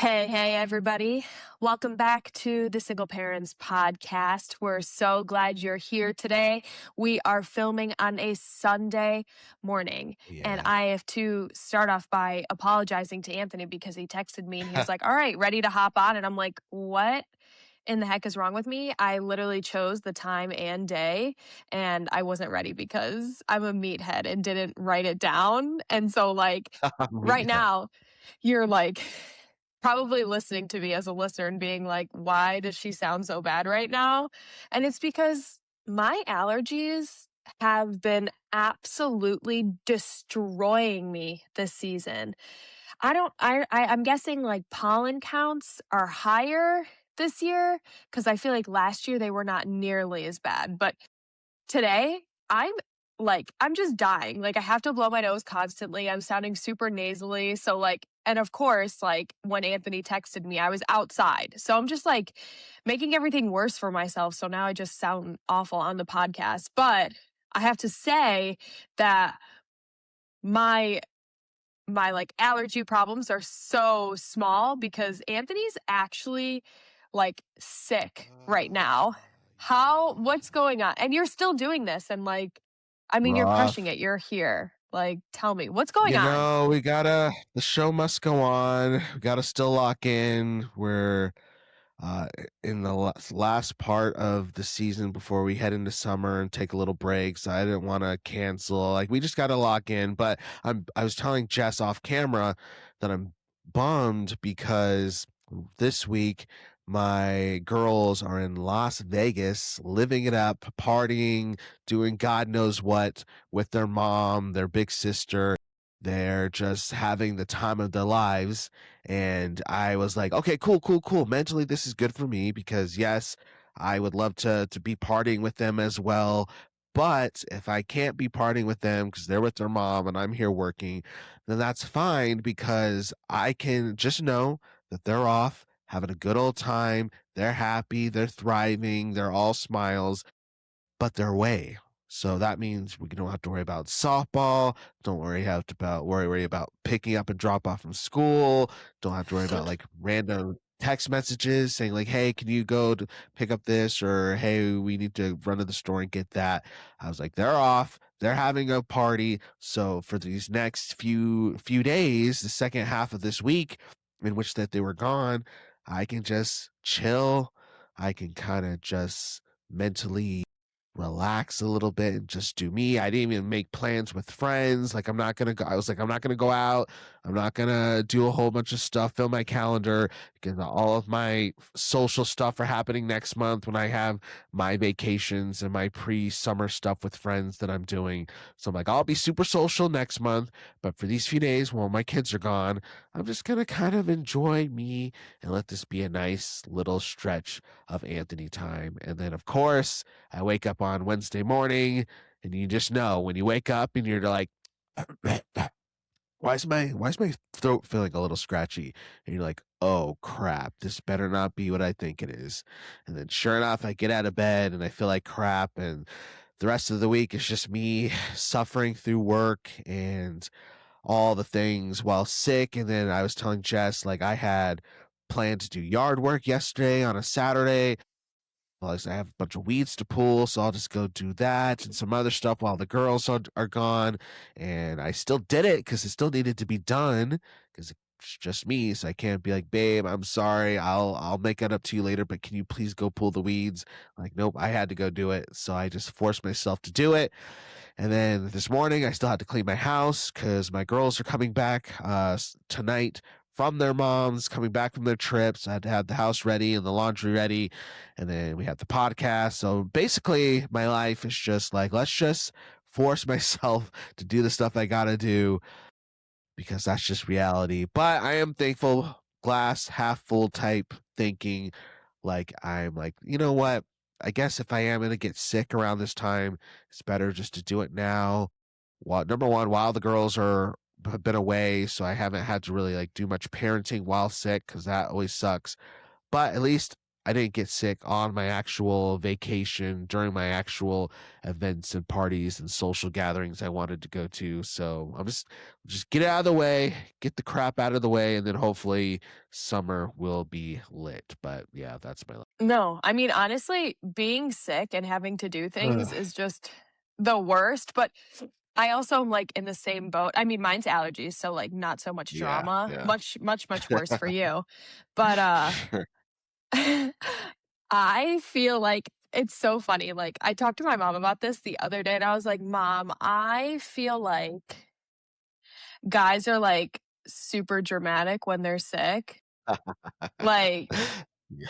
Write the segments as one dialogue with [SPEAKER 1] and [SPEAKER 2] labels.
[SPEAKER 1] Hey, everybody. Welcome back to the Single Parents Podcast. We're so glad you're here today. We are filming on a Sunday morning, and
[SPEAKER 2] Yeah.
[SPEAKER 1] I have to start off by apologizing to Anthony because he texted me and he was like, "All right, ready to hop on?" And I'm like, "What in the heck is wrong with me?" I literally chose the time and day, and I wasn't ready because I'm a meathead and didn't write it down. And so, like, right
[SPEAKER 2] Meathead.
[SPEAKER 1] now, you're like probably listening to me as a listener and being like, why does she sound so bad right now? And it's because my allergies have been absolutely destroying me this season. I'm guessing like pollen counts are higher this year because I feel like last year they were not nearly as bad. But today, I'm just dying. Like, I have to blow my nose constantly. I'm sounding super nasally. So, like, and of course, like, when Anthony texted me, I was outside. So I'm just like making everything worse for myself. So now I just sound awful on the podcast. But I have to say that my my allergy problems are so small because Anthony's actually like sick right now. What's going on? And you're still doing this and like I mean you're crushing
[SPEAKER 2] Rough.
[SPEAKER 1] it. You're here. Like tell me what's going
[SPEAKER 2] You
[SPEAKER 1] on?
[SPEAKER 2] know, the show must go on. We gotta still lock in. We're uh, in the last part of the season before we head into summer and take a little break. So I didn't want to cancel. Like we just got to lock in. But I was telling Jess off camera that I'm bummed because this week my girls are in Las Vegas, living it up, partying, doing God knows what with their mom, their big sister. They're just having the time of their lives. And I was like, okay, cool. Mentally, this is good for me because yes, I would love to be partying with them as well. But if I can't be partying with them because they're with their mom and I'm here working, then that's fine because I can just know that they're off, having a good old time. They're happy, they're thriving, they're all smiles, but they're away. So that means we don't have to worry about softball. Don't worry about picking up and drop off from school. Don't have to worry about like random text messages saying like, "Hey, can you go to pick up this?" or "Hey, we need to run to the store and get that." I was like, they're off. They're having a party. So for these next few days, the second half of this week, in which that they were gone, I can just chill. I can kind of just mentally relax a little bit and just do me. I didn't even make plans with friends. Like I was like, I'm not gonna go out. I'm not gonna do a whole bunch of stuff, fill my calendar, because all of my social stuff are happening next month when I have my vacations and my pre-summer stuff with friends that I'm doing. So I'm like, I'll be super social next month, but for these few days while my kids are gone, I'm just gonna kind of enjoy me and let this be a nice little stretch of Anthony time. And then of course I wake up on Wednesday morning and you just know when you wake up and you're like, why is my throat feeling a little scratchy? And you're like, oh crap, this better not be what I think it is. And then sure enough, I get out of bed and I feel like crap. And the rest of the week is just me suffering through work and all the things while sick. And then I was telling Jess, like, I had planned to do yard work yesterday on a Saturday. Well, I have a bunch of weeds to pull, so I'll just go do that and some other stuff while the girls are gone. And I still did it because it still needed to be done because it's just me. So I can't be like, babe, I'm sorry. I'll make it up to you later, but can you please go pull the weeds? Like, nope, I had to go do it. So I just forced myself to do it. And then this morning, I still had to clean my house because my girls are coming back tonight from their moms, coming back from their trips. I had to have the house ready and the laundry ready. And then we have the podcast. So basically, my life is just like, let's just force myself to do the stuff I got to do because that's just reality. But I am thankful, glass half full type thinking. Like, I'm like, you know what? I guess if I am going to get sick around this time, it's better just to do it now. Well, number one, while the girls have been away, so I haven't had to really like do much parenting while sick because that always sucks. But at least I didn't get sick on my actual vacation during my actual events and parties and social gatherings I wanted to go to. So I'm just get it out of the way, get the crap out of the way, and then hopefully summer will be lit. But yeah, that's my
[SPEAKER 1] No, I mean, honestly, being sick and having to do things is just the worst, but I also am, like, in the same boat. I mean, mine's allergies, so, like, not so much
[SPEAKER 2] yeah,
[SPEAKER 1] drama,
[SPEAKER 2] yeah.
[SPEAKER 1] much, much, much worse for you. But,
[SPEAKER 2] Sure.
[SPEAKER 1] I feel like it's so funny, like, I talked to my mom about this the other day, and I was like, "Mom, I feel like guys are, like, super dramatic when they're sick." Like,
[SPEAKER 2] Yeah.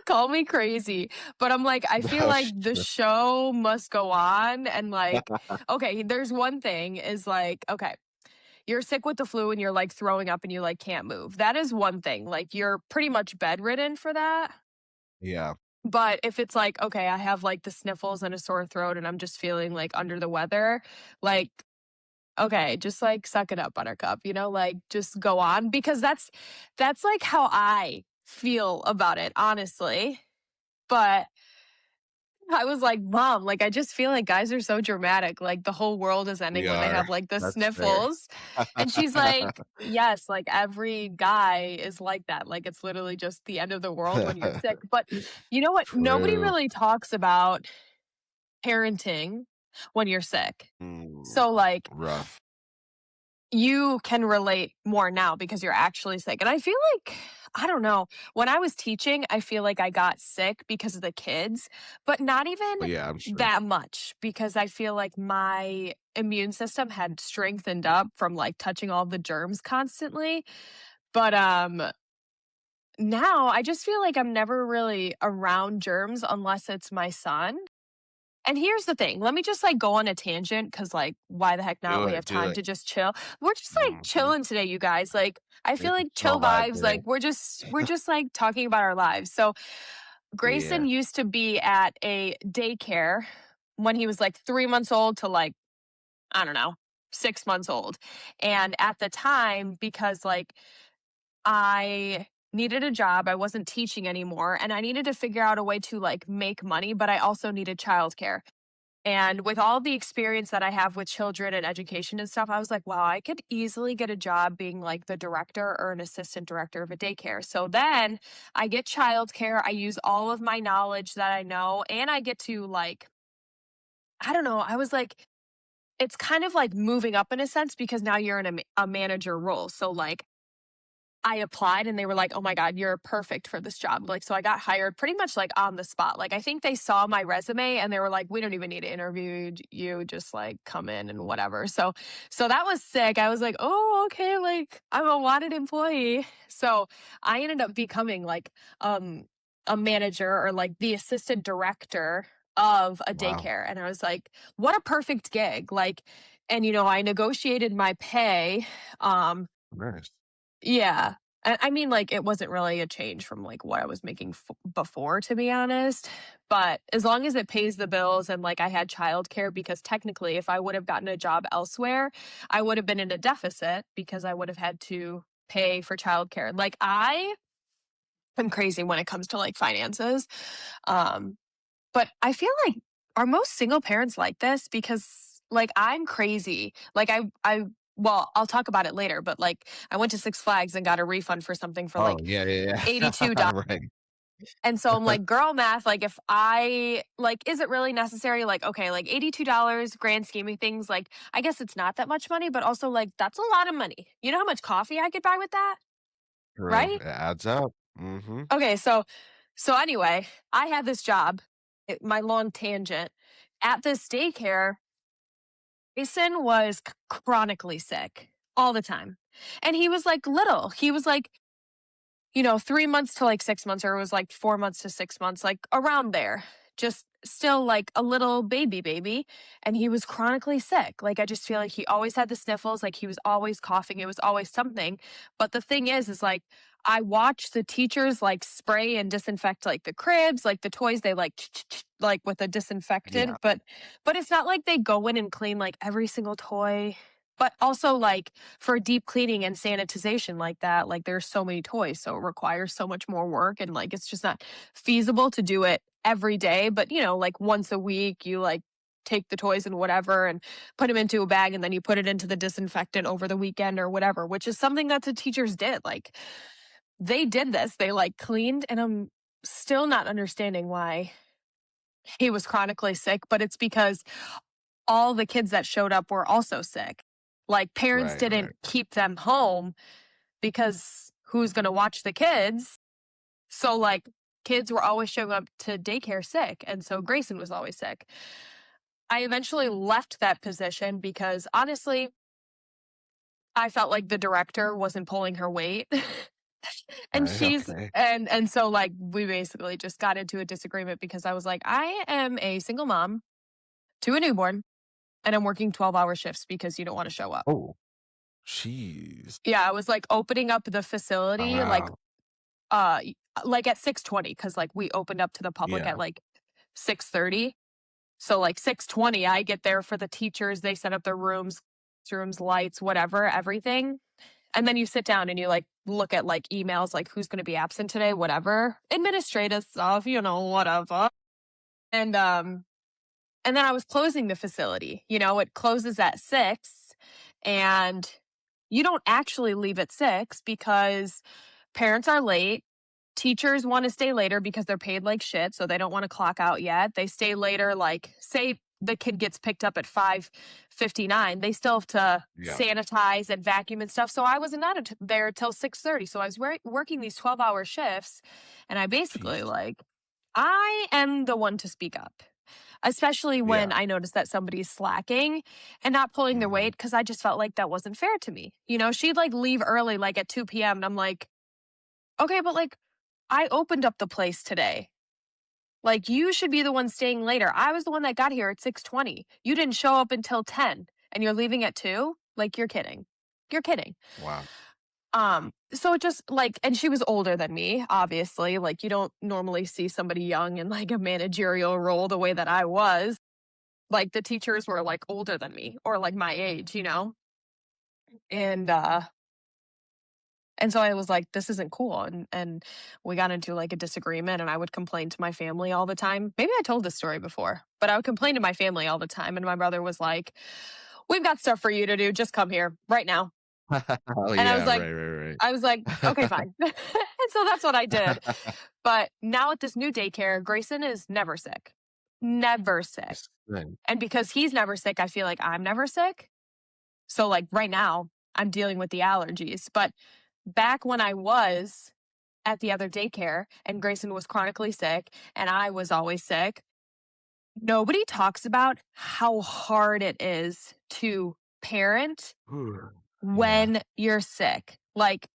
[SPEAKER 1] call me crazy, but I'm like, I feel
[SPEAKER 2] No,
[SPEAKER 1] like the
[SPEAKER 2] sure.
[SPEAKER 1] show must go on and, like, okay, there's one thing is, like, okay, you're sick with the flu and you're, like, throwing up and you, like, can't move. That is one thing, like, you're pretty much bedridden for that.
[SPEAKER 2] Yeah.
[SPEAKER 1] But if it's like, okay, I have, like, the sniffles and a sore throat and I'm just feeling, like, under the weather, like, okay, just, like, suck it up, buttercup, like, just go on because that's, like, how I feel about it, honestly. But I was like, "Mom, like, I just feel like guys are so dramatic, like, the whole world is ending
[SPEAKER 2] We
[SPEAKER 1] when they
[SPEAKER 2] are.
[SPEAKER 1] have, like, the
[SPEAKER 2] That's fair.
[SPEAKER 1] sniffles." And she's like, "Yes, like, every guy is like that, like, it's literally just the end of the world when you're sick." But you know what? Nobody
[SPEAKER 2] True.
[SPEAKER 1] really talks about parenting when you're sick.
[SPEAKER 2] Mm,
[SPEAKER 1] So, like,
[SPEAKER 2] rough.
[SPEAKER 1] you can relate more now because you're actually sick. And I feel like, I don't know, when I was teaching, I feel like I got sick because of the kids, but not even
[SPEAKER 2] But yeah, I'm sure.
[SPEAKER 1] that much because I feel like my immune system had strengthened up from like touching all the germs constantly. But now I just feel like I'm never really around germs unless it's my son. And here's the thing, let me just, like, go on a tangent because, like, why the heck not?
[SPEAKER 2] Do
[SPEAKER 1] We have
[SPEAKER 2] it, do
[SPEAKER 1] time
[SPEAKER 2] it.
[SPEAKER 1] to just chill. We're just, like,
[SPEAKER 2] Mhm.
[SPEAKER 1] chilling today, you guys, like, I feel
[SPEAKER 2] It's a
[SPEAKER 1] like
[SPEAKER 2] chill
[SPEAKER 1] chill
[SPEAKER 2] vibe
[SPEAKER 1] vibes, like,
[SPEAKER 2] today.
[SPEAKER 1] we're just, like, talking about our lives. So,
[SPEAKER 2] Yeah.
[SPEAKER 1] Grayson used to be at a daycare when he was, like, 3 months old to, like, I don't know, 6 months old. And at the time, because, like, I needed a job, I wasn't teaching anymore, and I needed to figure out a way to, like, make money, but I also needed childcare. And with all the experience that I have with children and education and stuff, I was like, wow, I could easily get a job being like the director or an assistant director of a daycare. So then I get childcare. I use all of my knowledge that I know, and I get to like, I don't know. I was like, it's kind of like moving up in a sense because now you're in a manager role. So like I applied and they were like, "Oh my god, you're perfect for this job." Like, so I got hired pretty much like on the spot. Like, I think they saw my resume and they were like, "We don't even need to interview you, just like come in and whatever." So that was sick. I was like, "Oh, okay, like I'm a wanted employee." So I ended up becoming like um a manager or like the assistant director of a
[SPEAKER 2] Wow.
[SPEAKER 1] daycare. And I was like, what a perfect gig. Like, and I negotiated my pay.
[SPEAKER 2] Nice.
[SPEAKER 1] Yeah. I mean, like, it wasn't really a change from, like, what I was making before, to be honest, but as long as it pays the bills and, like, I had childcare because technically, if I would have gotten a job elsewhere, I would have been in a deficit because I would have had to pay for childcare. Like, I am crazy when it comes to, like, finances, um, but I feel like are most single parents like this? Because, like, I'm crazy. Like, well, I'll talk about it later, but, like, I went to Six Flags and got a refund for something for,
[SPEAKER 2] Oh,
[SPEAKER 1] like,
[SPEAKER 2] yeah, yeah,
[SPEAKER 1] $82.
[SPEAKER 2] yeah. Right.
[SPEAKER 1] And so I'm like, girl math, like, if I like, is it really necessary? Like, okay, like $82, grand scheme of things, like, I guess it's not that much money, but also, like, that's a lot of money. You know how much coffee I could buy with that?
[SPEAKER 2] True.
[SPEAKER 1] Right?
[SPEAKER 2] It adds up. Mhm.
[SPEAKER 1] Okay, so anyway, I had this job, my long tangent, at this daycare. Jason was chronically sick all the time. And he was like little. He was like, 3 months to like 6 months, or it was like 4 months to 6 months, like around there. Just still like a little baby. And he was chronically sick. Like, I just feel like he always had the sniffles, like he was always coughing, it was always something. But the thing is like, I watched the teachers like spray and disinfect like the cribs, like the toys they like like with a
[SPEAKER 2] Yeah.
[SPEAKER 1] disinfectant, but it's not like they go in and clean like every single toy. But also, like, for deep cleaning and sanitization like that, like, there's so many toys, so it requires so much more work, and, like, it's just not feasible to do it every day, but, like, once a week, you, like, take the toys and whatever and put them into a bag, and then you put it into the disinfectant over the weekend or whatever, which is something that the teachers did, like, they did this, they, like, cleaned, and I'm still not understanding why he was chronically sick, but it's because all the kids that showed up were also sick. Like, parents
[SPEAKER 2] Right,
[SPEAKER 1] didn't
[SPEAKER 2] right.
[SPEAKER 1] keep them home because who's gonna watch the kids? So, like, kids were always showing up to daycare sick, and so Grayson was always sick. I eventually left that position because, honestly, I felt like the director wasn't pulling her weight. And
[SPEAKER 2] Right,
[SPEAKER 1] she's
[SPEAKER 2] okay.
[SPEAKER 1] and so, like, we basically just got into a disagreement because I was like, "I am a single mom to a newborn, and I'm working 12-hour shifts because you don't wanna show up."
[SPEAKER 2] Oh, jeez.
[SPEAKER 1] Yeah, I was, like, opening up the
[SPEAKER 2] Oh,
[SPEAKER 1] facility,
[SPEAKER 2] wow.
[SPEAKER 1] like, at 6:20 because like, we opened up to the public
[SPEAKER 2] Yeah.
[SPEAKER 1] at, like, 6:30. So, like, 6:20, I get there for the teachers, they set up their rooms, lights, whatever, everything, and then you sit down and you, like, look at, like, emails, like, who's gonna be absent today, whatever, administrative stuff, whatever, and, um and then I was closing the facility, it closes at 6, and you don't actually leave at 6 because parents are late. Teachers want to stay later because they're paid like shit, so they don't want to clock out yet. They stay later, like, say the kid gets picked up at 5:59, they still have to
[SPEAKER 2] Yeah.
[SPEAKER 1] sanitize and vacuum and stuff. So I wasn't there till 6:30. So I was working these 12-hour shifts, and I basically
[SPEAKER 2] Jeez.
[SPEAKER 1] like I am the one to speak up, especially when
[SPEAKER 2] Yeah.
[SPEAKER 1] I notice that somebody's slacking and not pulling their
[SPEAKER 2] Mhm.
[SPEAKER 1] weight because I just felt like that wasn't fair to me. She'd like leave early, like at 2 p.m. And I'm like, okay, but like I opened up the place today. Like, you should be the one staying later. I was the one that got here at 6:20. You didn't show up until 10 and you're leaving at 2? Like, you're kidding. You're kidding.
[SPEAKER 2] Wow.
[SPEAKER 1] So it just like and she was older than me, obviously. Like, you don't normally see somebody young in like a managerial role the way that I was. Like, the teachers were like older than me or like my age. And so I was like, this isn't cool. And we got into like a disagreement and I would complain to my family all the time. Maybe I told this story before, but I would complain to my family all the time. And my brother was like, we've got stuff for you to do. Just come here right now.
[SPEAKER 2] Oh,
[SPEAKER 1] And
[SPEAKER 2] yeah, right,
[SPEAKER 1] I was like, okay,
[SPEAKER 2] right.
[SPEAKER 1] fine. And so that's what I did. But now at this new daycare, Grayson is never sick. Never sick.
[SPEAKER 2] Nice, nice.
[SPEAKER 1] And because he's never sick, I feel like I'm never sick. So like right now, I'm dealing with the allergies. But back when I was at the other daycare and Grayson was chronically sick and I was always sick, nobody talks about how hard it is to parent
[SPEAKER 2] Ooh, yeah.
[SPEAKER 1] when you're sick. Like,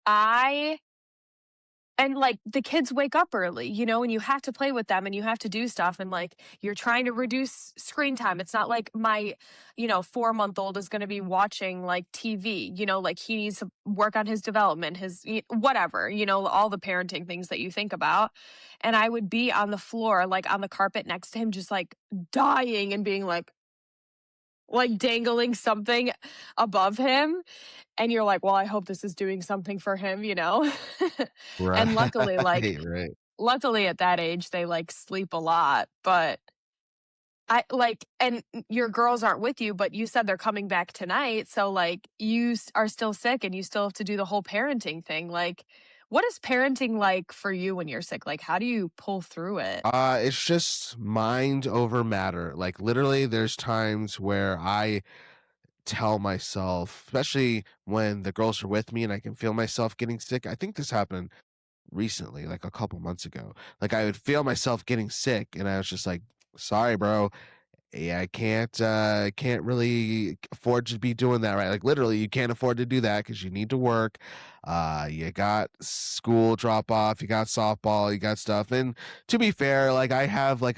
[SPEAKER 1] I and like the kids wake up early, and you have to play with them and you have to do stuff and like you're trying to reduce screen time. It's not like my 4-month-old is going to be watching like TV, like he needs to work on his development, his whatever, all the parenting things that you think about. And I would be on the floor, like on the carpet next to him, just like dying and being like dangling something above him and you're like, "Well, I hope this is doing something for him?"
[SPEAKER 2] Right,
[SPEAKER 1] And luckily,
[SPEAKER 2] right.
[SPEAKER 1] luckily at that age, they, like, sleep a lot, but I like and your girls aren't with you, but you said they're coming back tonight, so, like, you are still sick and you still have to do the whole parenting thing, like, what is parenting like for you when you're sick? Like, how do you pull through it?
[SPEAKER 2] It's just mind over matter. Like, literally, there's times where I tell myself, especially when the girls are with me and I can feel myself getting sick. I think this happened recently, like a couple months ago. Like, I would feel myself getting sick, and I was just like, "Sorry, bro. Yeah, I can't really afford to be doing that, right?" Like, literally, you can't afford to do that because you need to work. You got school drop off, you got softball, you got stuff. And to be fair, like, I have like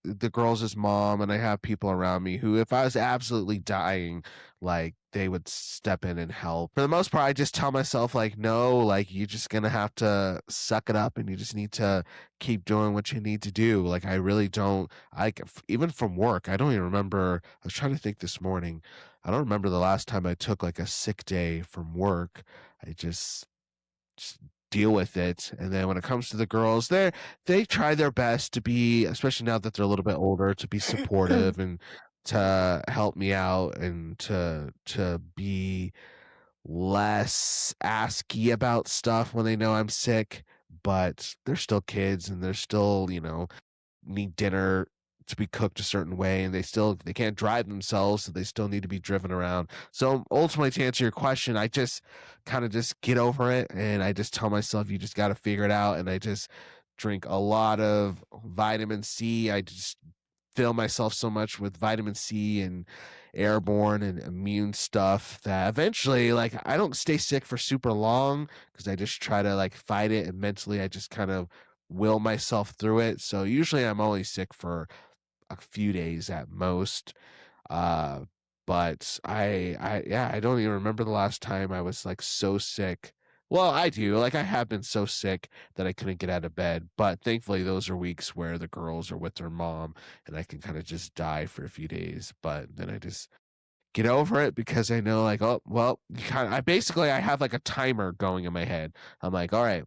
[SPEAKER 2] the girls' mom, and I have people around me who, if I was absolutely dying, like, they would step in and help. For the most part, I just tell myself, like, "No, like, you're just gonna have to suck it up, and you just need to keep doing what you need to do." Like, I really don't even from work, I don't even remember. I was trying to think this morning. I don't remember the last time I took, like, a sick day from work. I just deal with it. And then when it comes to the girls, they try their best to be, especially now that they're a little bit older, to be supportive and to help me out and to be less asky about stuff when they know I'm sick. But they're still kids and they're still, need dinner to be cooked a certain way, and they can't drive themselves, so they still need to be driven around. So ultimately, to answer your question, I just kind of just get over it, and I just tell myself you just got to figure it out, and I just drink a lot of vitamin C. I just fill myself so much with vitamin C and airborne and immune stuff that eventually, like, I don't stay sick for super long because I just try to like fight it, and mentally I just kind of will myself through it. So usually I'm only sick for a few days at most. Uh but yeah, I don't even remember the last time I was like so sick. Well, I do. Like, I have been so sick that I couldn't get out of bed, but thankfully those are weeks where the girls are with their mom and I can kind of just die for a few days, but then I just get over it because I know, like, oh, well, I have like a timer going in my head. I'm like, all right,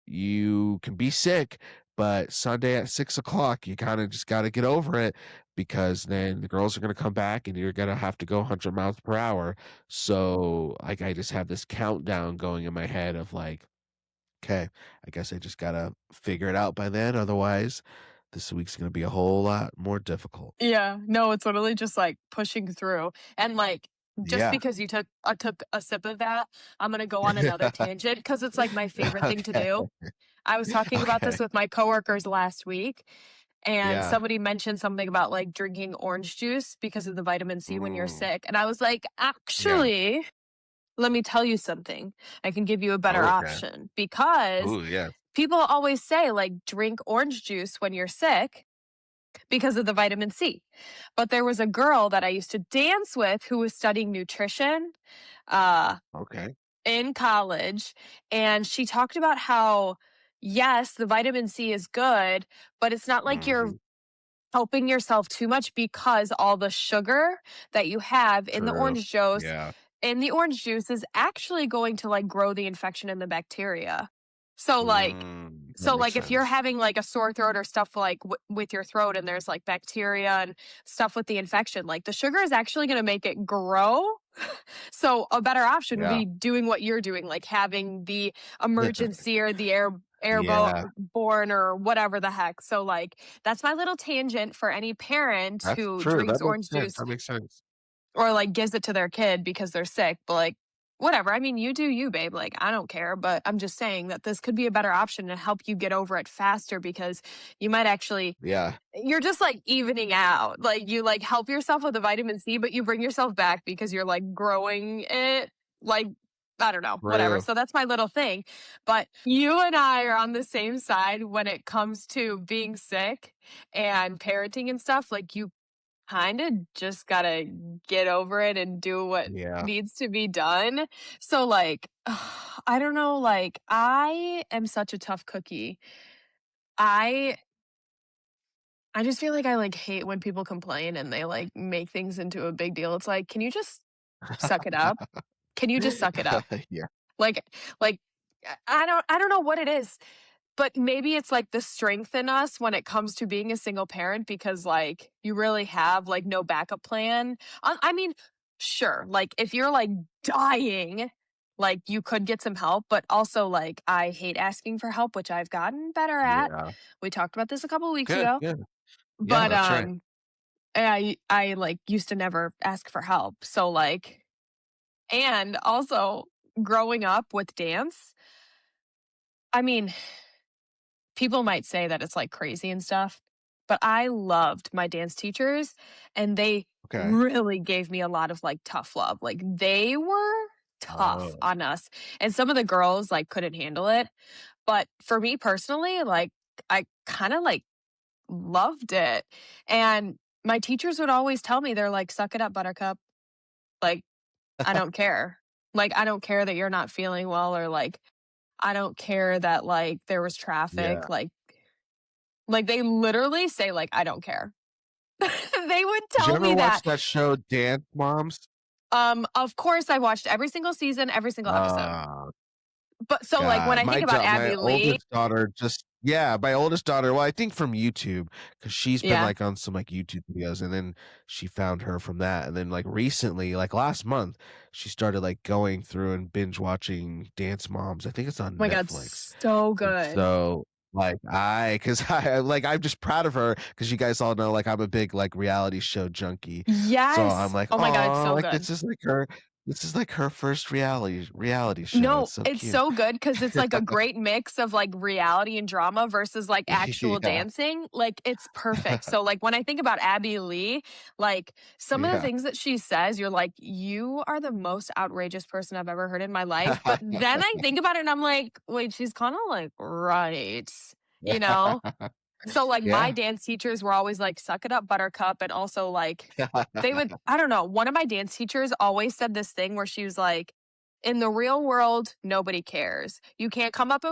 [SPEAKER 2] you can be sick, but Sunday at 6 o'clock, you kind of just got to get over it because then the girls are going to come back and you're going to have to go 100 miles per hour. So, like, I just have this countdown going in my head of like, okay, I guess I just got to figure it out by then. Otherwise, this week's going to be a whole lot more difficult.
[SPEAKER 1] Yeah, no, it's literally just like pushing through. And like just
[SPEAKER 2] Yeah.
[SPEAKER 1] because you took a sip of that, I'm gonna go on another tangent because it's like my favorite thing to
[SPEAKER 2] Okay.
[SPEAKER 1] do. I was talking about
[SPEAKER 2] Okay.
[SPEAKER 1] this with my coworkers last week, and
[SPEAKER 2] Yeah.
[SPEAKER 1] somebody mentioned something about like drinking orange juice because of the vitamin C when you're
[SPEAKER 2] Mm,
[SPEAKER 1] sick. And I was like,
[SPEAKER 2] yeah.
[SPEAKER 1] actually, let me tell you something. I can give you a better
[SPEAKER 2] Okay.
[SPEAKER 1] option because
[SPEAKER 2] Ooh, yeah.
[SPEAKER 1] people always say like drink orange juice when you're sick because of the vitamin C. But there was a girl that I used to dance with who was studying nutrition uh,
[SPEAKER 2] Okay.
[SPEAKER 1] in college. And she talked about how, yes, the vitamin C is good, but it's not like you're
[SPEAKER 2] Mhm.
[SPEAKER 1] helping yourself too much because all the sugar that you have
[SPEAKER 2] True. Yeah.
[SPEAKER 1] in the orange juice is actually going to like grow the infection and the bacteria. So like
[SPEAKER 2] That
[SPEAKER 1] so
[SPEAKER 2] makes
[SPEAKER 1] like if you're
[SPEAKER 2] sense.
[SPEAKER 1] having like a sore throat or stuff like with your throat and there's like bacteria and stuff with the infection, like the sugar is actually going to make it grow. So a better option would
[SPEAKER 2] Yeah.
[SPEAKER 1] be doing what you're doing, like having the emergency or the
[SPEAKER 2] Yeah.
[SPEAKER 1] airborne or whatever the heck. So like that's my little tangent for any parent
[SPEAKER 2] That's
[SPEAKER 1] who
[SPEAKER 2] true.
[SPEAKER 1] drinks
[SPEAKER 2] That makes
[SPEAKER 1] orange
[SPEAKER 2] sense.
[SPEAKER 1] juice
[SPEAKER 2] That makes sense.
[SPEAKER 1] or like gives it to their kid because they're sick. But like whatever. I mean, you do you, babe. Like I don't care, but I'm just saying that this could be a better option to help you get over it faster because you might actually
[SPEAKER 2] Yeah.
[SPEAKER 1] you're just like evening out. Like you like help yourself with the vitamin C, but you bring yourself back because you're like growing it. Like, I don't know, whatever.
[SPEAKER 2] True.
[SPEAKER 1] So that's my little thing. But you and I are on the same side when it comes to being sick and parenting and stuff. Like you kind of just gotta get over it and do what
[SPEAKER 2] Yeah.
[SPEAKER 1] needs to be done. So like I don't know, like I am such a tough cookie. I I just feel like I, like, hate when people complain and they, like, make things into a big deal. It's like, "Can you just suck it up? Can you just suck it up?"
[SPEAKER 2] Yeah.
[SPEAKER 1] Like like, I don't know what it is, but maybe it's, like, the strength in us when it comes to being a single parent because, like, you really have, like, no backup plan. I mean, sure, like, if you're, like, dying, like, you could get some help, but also, like, I hate asking for help, which I've gotten better at.
[SPEAKER 2] Yeah.
[SPEAKER 1] We talked about this a couple weeks
[SPEAKER 2] Good,
[SPEAKER 1] ago.
[SPEAKER 2] good. Yeah,
[SPEAKER 1] But,
[SPEAKER 2] that's right.
[SPEAKER 1] I, like, used to never ask for help, so, like and also growing up with dance, I mean, people might say that it's, like, crazy and stuff, but I loved my dance teachers, and they
[SPEAKER 2] Okay.
[SPEAKER 1] really gave me a lot of, like, tough love, like, they were tough
[SPEAKER 2] Oh,
[SPEAKER 1] on us, and some of the girls, like, couldn't handle it, but for me personally, like, I kinda, like loved it. And my teachers would always tell me, they're like, "Suck it up, buttercup." Like, I don't care. Like, I don't care that you're not feeling well, or like, I don't care that like there was
[SPEAKER 2] Yeah.
[SPEAKER 1] traffic. Like they literally say like, I don't care. They would
[SPEAKER 2] Did you
[SPEAKER 1] tell
[SPEAKER 2] ever
[SPEAKER 1] me
[SPEAKER 2] watch
[SPEAKER 1] that.
[SPEAKER 2] that show Dance Moms?
[SPEAKER 1] Of course I watched every single season, every single episode.
[SPEAKER 2] Uh,
[SPEAKER 1] But so like when
[SPEAKER 2] God,
[SPEAKER 1] I think about
[SPEAKER 2] my
[SPEAKER 1] Abby Lee,
[SPEAKER 2] oldest daughter just yeah, my oldest daughter, well, I think from YouTube, because 'cause she's been,
[SPEAKER 1] yeah.
[SPEAKER 2] like, on some, like, YouTube videos, and then she found her from that, and then, like, recently, like, last month, she started, like, going through and binge watching Dance Moms. I think it's on
[SPEAKER 1] Oh my God,
[SPEAKER 2] Netflix.
[SPEAKER 1] so
[SPEAKER 2] And
[SPEAKER 1] good.
[SPEAKER 2] so, like, I'm just proud of her because you guys all know, like, I'm a big, like, reality show junkie. So I'm
[SPEAKER 1] Yes.
[SPEAKER 2] like,
[SPEAKER 1] Oh my God, it's
[SPEAKER 2] oh,
[SPEAKER 1] so
[SPEAKER 2] like,
[SPEAKER 1] good.
[SPEAKER 2] this is, like, her first reality show.
[SPEAKER 1] No,
[SPEAKER 2] It's so
[SPEAKER 1] it's
[SPEAKER 2] cute.
[SPEAKER 1] so good because it's like a great mix of like reality and drama versus like actual
[SPEAKER 2] Yeah.
[SPEAKER 1] dancing. Like it's perfect. So like when I think about Abby Lee, like some of the
[SPEAKER 2] Yeah.
[SPEAKER 1] things that she says, you're like, you are the most outrageous person I've ever heard in my life. But then I think about it and I'm like, wait, she's kind of like right, you know? So, like, my
[SPEAKER 2] Yeah.
[SPEAKER 1] dance teachers were always like, "Suck it up, buttercup," and also, like, they would I don't know, one of my dance teachers always said this thing where she was like, "In the real world, nobody cares. You can't come up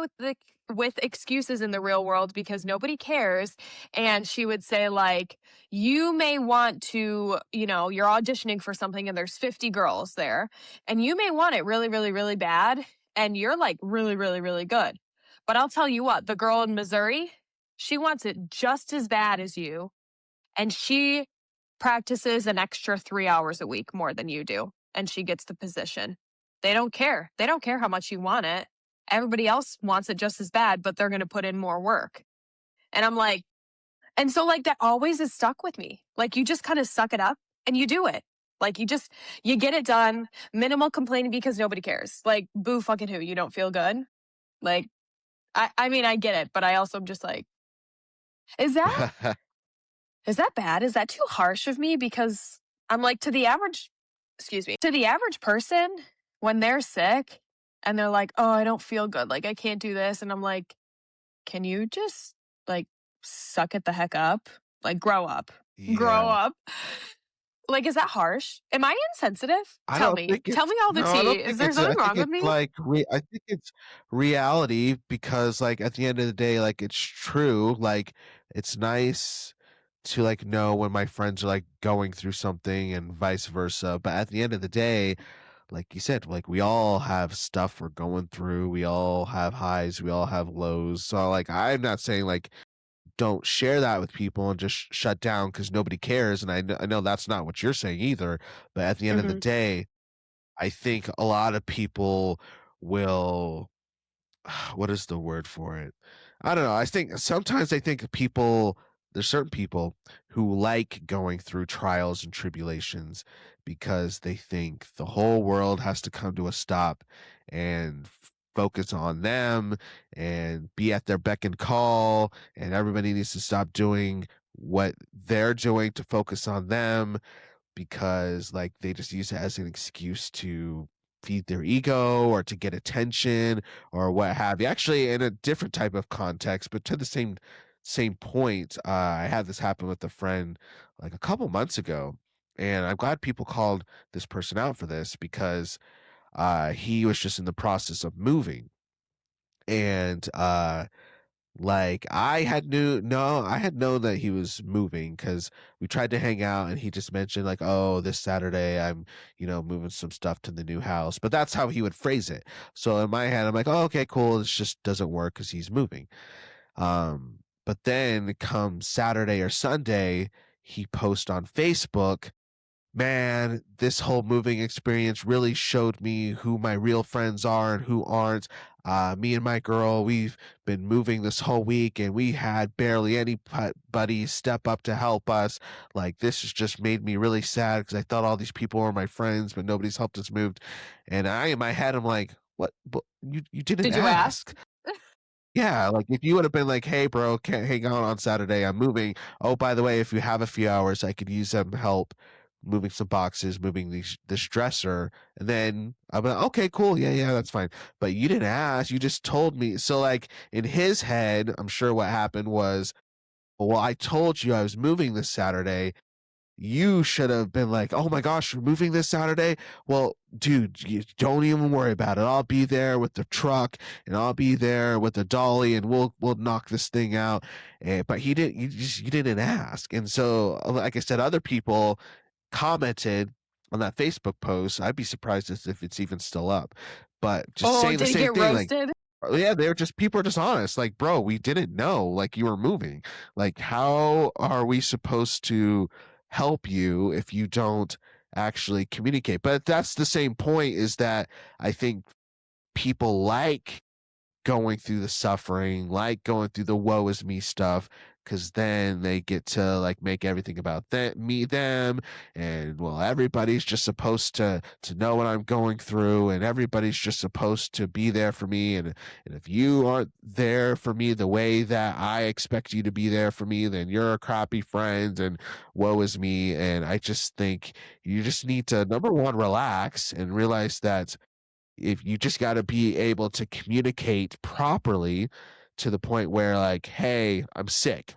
[SPEAKER 1] with excuses in the real world because nobody cares." And she would say, like, "You may want to, you're auditioning for something and there's 50 girls there, and you may want it really, really, really bad, and you're, like, really, really, really good. But I'll tell you what, the girl in Missouri, she wants it just as bad as you, and she practices an extra 3 hours a week more than you do, and she gets the position. They don't care. They don't care how much you want it. Everybody else wants it just as bad, but they're gonna put in more work." And I'm like, and so, like, that always is stuck with me. Like, you just kinda suck it up and you do it. Like, you get it done, minimal complaining because nobody cares. Like, boo fucking who, you don't feel good? Like, I mean, I get it, but I also am just like, is that is that bad? Is that too harsh of me? Because I'm like, to the average person, when they're sick and they're like, "Oh, I don't feel good. Like, I can't do this." And I'm like, "Can you just like suck it the heck up? Like, grow up. Grow
[SPEAKER 2] Yeah.
[SPEAKER 1] up." Like, is that harsh? Am I insensitive?
[SPEAKER 2] I
[SPEAKER 1] Tell
[SPEAKER 2] don't
[SPEAKER 1] me.
[SPEAKER 2] think
[SPEAKER 1] Tell
[SPEAKER 2] it's
[SPEAKER 1] me all the
[SPEAKER 2] no, I
[SPEAKER 1] tea.
[SPEAKER 2] don't
[SPEAKER 1] Is
[SPEAKER 2] think
[SPEAKER 1] there
[SPEAKER 2] it's I
[SPEAKER 1] something
[SPEAKER 2] think
[SPEAKER 1] wrong with
[SPEAKER 2] it's
[SPEAKER 1] me?
[SPEAKER 2] like I think it's reality because, like, at the end of the day, like, it's true, like, it's nice to, like, know when my friends are, like, going through something and vice versa, but at the end of the day, like you said, like, we all have stuff we're going through, we all have highs, we all have lows, so, like, I'm not saying, like, don't share that with people and just shut down because nobody cares, and I know that's not what you're saying either, but at the end of the
[SPEAKER 1] Mhm.
[SPEAKER 2] day, I think a lot of people will what is the word for it? I don't know. I think there's certain people who like going through trials and tribulations because they think the whole world has to come to a stop and focus on them and be at their beck and call, and everybody needs to stop doing what they're doing to focus on them because like they just use it as an excuse to feed their ego or to get attention or what have you. Actually, in a different type of context, but to the same point, I had this happen with a friend like a couple months ago, and I'm glad people called this person out for this because he was just in the process of moving, and like, I had known that he was moving because we tried to hang out and he just mentioned like, "Oh, this Saturday I'm, moving some stuff to the new house." But that's how he would phrase it. So in my head, I'm like, "Oh, okay, cool. This just doesn't work because he's moving." But then come Saturday or Sunday, he posts on Facebook, "Man, this whole moving experience really showed me who my real friends are and who aren't. Me and my girl, we've been moving this whole week and we had barely anybody step up to help us. Like, this has just made me really sad because I thought all these people were my friends, but nobody's helped us move." And in my head, I'm like, what? But you didn't
[SPEAKER 1] Did you ask?
[SPEAKER 2] ask. Yeah, like if you would have been like, "Hey, bro, can't hang out on Saturday. I'm moving. Oh, by the way, if you have a few hours, I could use some help moving some boxes, moving this dresser." And then I'm like, "Okay, cool. Yeah, yeah, that's fine." But you didn't ask. You just told me. So, like in his head, I'm sure what happened was well, I told you I was moving this Saturday. You should have been like, "Oh my gosh, you're moving this Saturday? Well, dude, you don't even worry about it. I'll be there with the truck and I'll be there with the dolly and we'll knock this thing out." But you didn't ask. And so like I said, other people commented on that Facebook post. I'd be surprised if it's even still up. But just
[SPEAKER 1] Oh,
[SPEAKER 2] saying the
[SPEAKER 1] did it
[SPEAKER 2] same
[SPEAKER 1] get
[SPEAKER 2] thing, like,
[SPEAKER 1] roasted?
[SPEAKER 2] yeah, they're just people are just honest. Like, bro, we didn't know like you were moving. Like, how are we supposed to help you if you don't actually communicate? But that's the same point, is that I think people like going through the suffering, like going through the woe is me stuff, because then they get to like make everything about them, and well, everybody's just supposed to know what I'm going through, and everybody's just supposed to be there for me, and if you aren't there for me the way that I expect you to be there for me, then you're a crappy friend, and woe is me. And I just think you just need to, number one, relax and realize that if you just got to be able to communicate properly to the point where like, hey, I'm sick,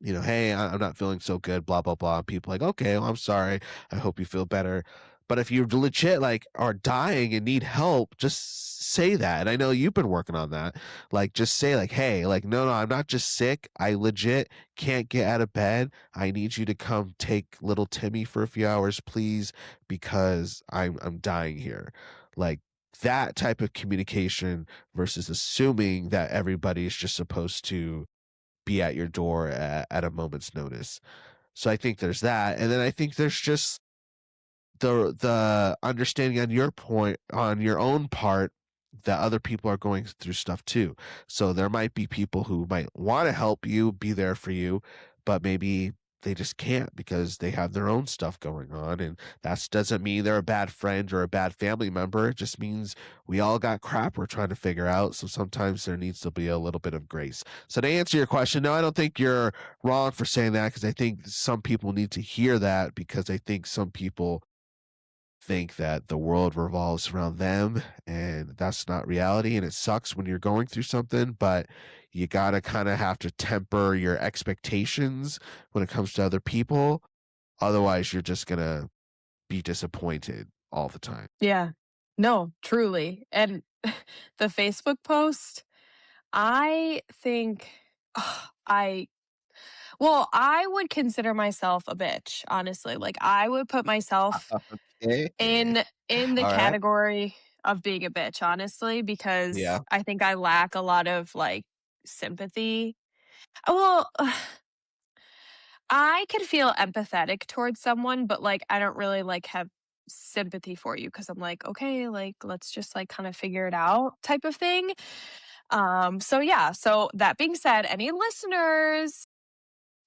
[SPEAKER 2] hey, I'm not feeling so good, blah, blah, blah. People like, okay, well, I'm sorry. I hope you feel better. But if you legit like are dying and need help, just say that. And I know you've been working on that. Like, just say like, hey, like, no, I'm not just sick. I legit can't get out of bed. I need you to come take little Timmy for a few hours, please, because I'm dying here. Like that type of communication versus assuming that everybody is just supposed to be at your door at a moment's notice. So I think there's that, and then I think there's just the understanding on your point, on your own part, that other people are going through stuff too. So there might be people who might want to help you, be there for you, but maybe they just can't because they have their own stuff going on. And that doesn't mean they're a bad friend or a bad family member. It just means we all got crap we're trying to figure out. So sometimes there needs to be a little bit of grace. So to answer your question, no, I don't think you're wrong for saying that, because I think some people need to hear that, because I think some people think that the world revolves around them, and that's not reality. And it sucks when you're going through something, but you got to kind of have to temper your expectations when it comes to other people. Otherwise, you're just going to be disappointed all the time.
[SPEAKER 1] Yeah. No, truly. And the Facebook post, I think I well, I would consider myself a bitch, honestly. Like I would put myself
[SPEAKER 2] Okay.
[SPEAKER 1] in the
[SPEAKER 2] All right.
[SPEAKER 1] category of being a bitch, honestly, because
[SPEAKER 2] Yeah.
[SPEAKER 1] I think I lack a lot of like sympathy. Well, I could feel empathetic towards someone, but like I don't really like have sympathy for you because I'm like, okay, like let's just like kind of figure it out type of thing. So yeah, so that being said, any listeners,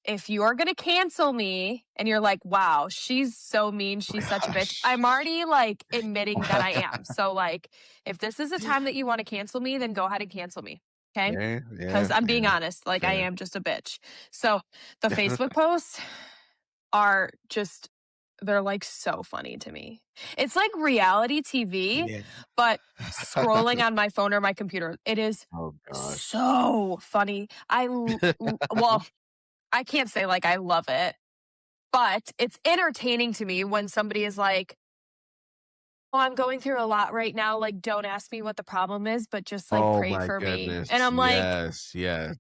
[SPEAKER 1] if you're gonna cancel me and you're like, wow, she's so mean, she's such a bitch,
[SPEAKER 2] Gosh.
[SPEAKER 1] I'm already like admitting that I am. So like if this is a time that you want to cancel me, then go ahead and cancel me. Okay.
[SPEAKER 2] Yeah,
[SPEAKER 1] Because
[SPEAKER 2] yeah,
[SPEAKER 1] I'm being
[SPEAKER 2] yeah.
[SPEAKER 1] honest, like I
[SPEAKER 2] Fair.
[SPEAKER 1] am just a bitch. So the Facebook posts are just they're like so funny to me. It's like reality TV,
[SPEAKER 2] Yeah.
[SPEAKER 1] but scrolling on my phone or my computer. It is
[SPEAKER 2] Oh gosh.
[SPEAKER 1] so funny. Well, I can't say like I love it, but it's entertaining to me when somebody is like, "Oh, I'm going through a lot right now. Like, don't ask me what the problem is, but just like
[SPEAKER 2] Oh
[SPEAKER 1] pray
[SPEAKER 2] my
[SPEAKER 1] for me." And
[SPEAKER 2] goodness.
[SPEAKER 1] I'm like,
[SPEAKER 2] Yes, yes.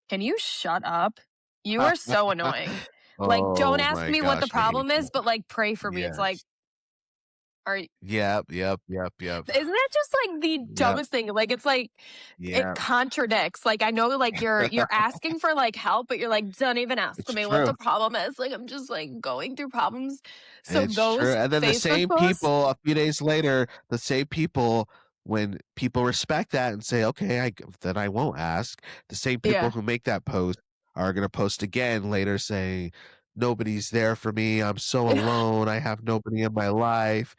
[SPEAKER 1] "Can you shut up? You are so annoying. Like, don't
[SPEAKER 2] Oh
[SPEAKER 1] ask
[SPEAKER 2] my
[SPEAKER 1] me what the
[SPEAKER 2] gosh, I hate
[SPEAKER 1] problem is,
[SPEAKER 2] that.
[SPEAKER 1] but like pray for me." It's like,
[SPEAKER 2] Yes.
[SPEAKER 1] are
[SPEAKER 2] Yep, yep, yep, yep.
[SPEAKER 1] isn't that just like the
[SPEAKER 2] Yep,
[SPEAKER 1] dumbest thing? Like it's like it
[SPEAKER 2] yeah.
[SPEAKER 1] contradicts. Like I know like you're asking for like help, but you're like, don't even ask
[SPEAKER 2] It's
[SPEAKER 1] me what
[SPEAKER 2] true.
[SPEAKER 1] the problem is. Like I'm just like going through problems. So
[SPEAKER 2] It's true,
[SPEAKER 1] those
[SPEAKER 2] and then the
[SPEAKER 1] Facebook
[SPEAKER 2] same
[SPEAKER 1] posts,
[SPEAKER 2] people a few days later, the same people, when people respect that and say, "Okay, then I won't ask," the same people
[SPEAKER 1] yeah,
[SPEAKER 2] who make that post are gonna post again later saying, "Nobody's there for me, I'm so alone, I have nobody in my life."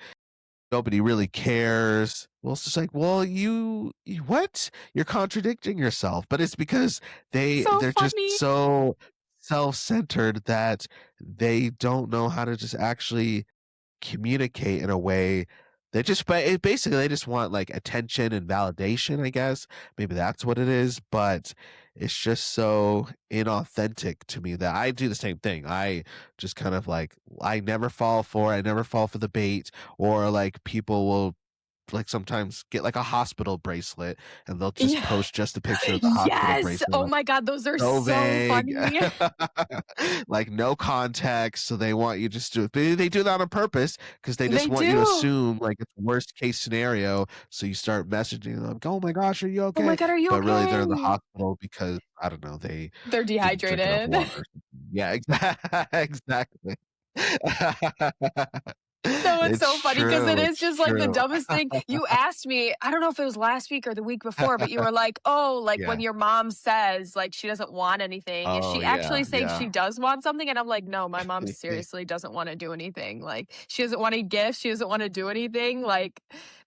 [SPEAKER 2] Nobody really cares. Well, it's just like, well, you what? You're contradicting yourself. But it's because
[SPEAKER 1] so
[SPEAKER 2] they're just
[SPEAKER 1] funny,
[SPEAKER 2] so self-centered that they don't know how to just actually communicate in a way. Basically they just want like attention and validation, I guess. Maybe that's what it is. But it's just so inauthentic to me that I do the same thing. I just kind of like I never fall for it, I never fall for the bait, or like people will like sometimes get like a hospital bracelet and they'll just
[SPEAKER 1] Yeah.
[SPEAKER 2] post just a picture of the hospital
[SPEAKER 1] Yes!
[SPEAKER 2] bracelet,
[SPEAKER 1] Oh
[SPEAKER 2] like
[SPEAKER 1] my god, those are
[SPEAKER 2] so
[SPEAKER 1] so
[SPEAKER 2] vague,
[SPEAKER 1] funny.
[SPEAKER 2] like no context. So they want you just to, they do that on purpose because they just
[SPEAKER 1] They
[SPEAKER 2] want you to
[SPEAKER 1] do.
[SPEAKER 2] assume like it's worst case scenario. So you start messaging them, like, oh my gosh, are you
[SPEAKER 1] "Oh my
[SPEAKER 2] okay?
[SPEAKER 1] god, are you
[SPEAKER 2] But really they're in the
[SPEAKER 1] okay?"
[SPEAKER 2] hospital because I don't know, they
[SPEAKER 1] They're
[SPEAKER 2] didn't drink enough
[SPEAKER 1] dehydrated.
[SPEAKER 2] water or something. Yeah, exactly.
[SPEAKER 1] No, it's
[SPEAKER 2] It's
[SPEAKER 1] so funny because it
[SPEAKER 2] true,
[SPEAKER 1] is
[SPEAKER 2] it's
[SPEAKER 1] just, like, the
[SPEAKER 2] true.
[SPEAKER 1] dumbest thing. You asked me I don't know if it was last week or the week before, but you were like, "Oh, like, when
[SPEAKER 2] Yeah.
[SPEAKER 1] your mom says, like, she doesn't want anything, is
[SPEAKER 2] Oh,
[SPEAKER 1] she
[SPEAKER 2] yeah,
[SPEAKER 1] actually saying she
[SPEAKER 2] yeah.
[SPEAKER 1] does want something?" And I'm like, "No, my mom seriously doesn't wanna do anything." Like, she doesn't want any gifts, she doesn't wanna do anything, like,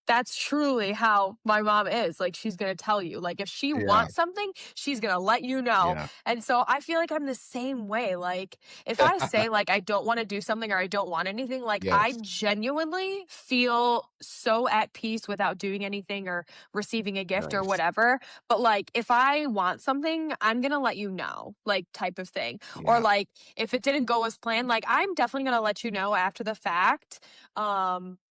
[SPEAKER 1] that's truly how my mom is, like, she's gonna tell you. Like, if she
[SPEAKER 2] Yeah,
[SPEAKER 1] wants something, she's gonna let you know.
[SPEAKER 2] yeah.
[SPEAKER 1] And so I feel like I'm the same way, like, if I say, like, I don't wanna do something or I don't want anything, like, I
[SPEAKER 2] Yes,
[SPEAKER 1] genuinely feel so at peace without doing anything or receiving a gift or
[SPEAKER 2] nice.
[SPEAKER 1] whatever. But, like, if I want something, I'm gonna let you know, like, type of thing. Or,
[SPEAKER 2] Yeah.
[SPEAKER 1] like, if it didn't go as planned, like, I'm definitely gonna let you know after the fact,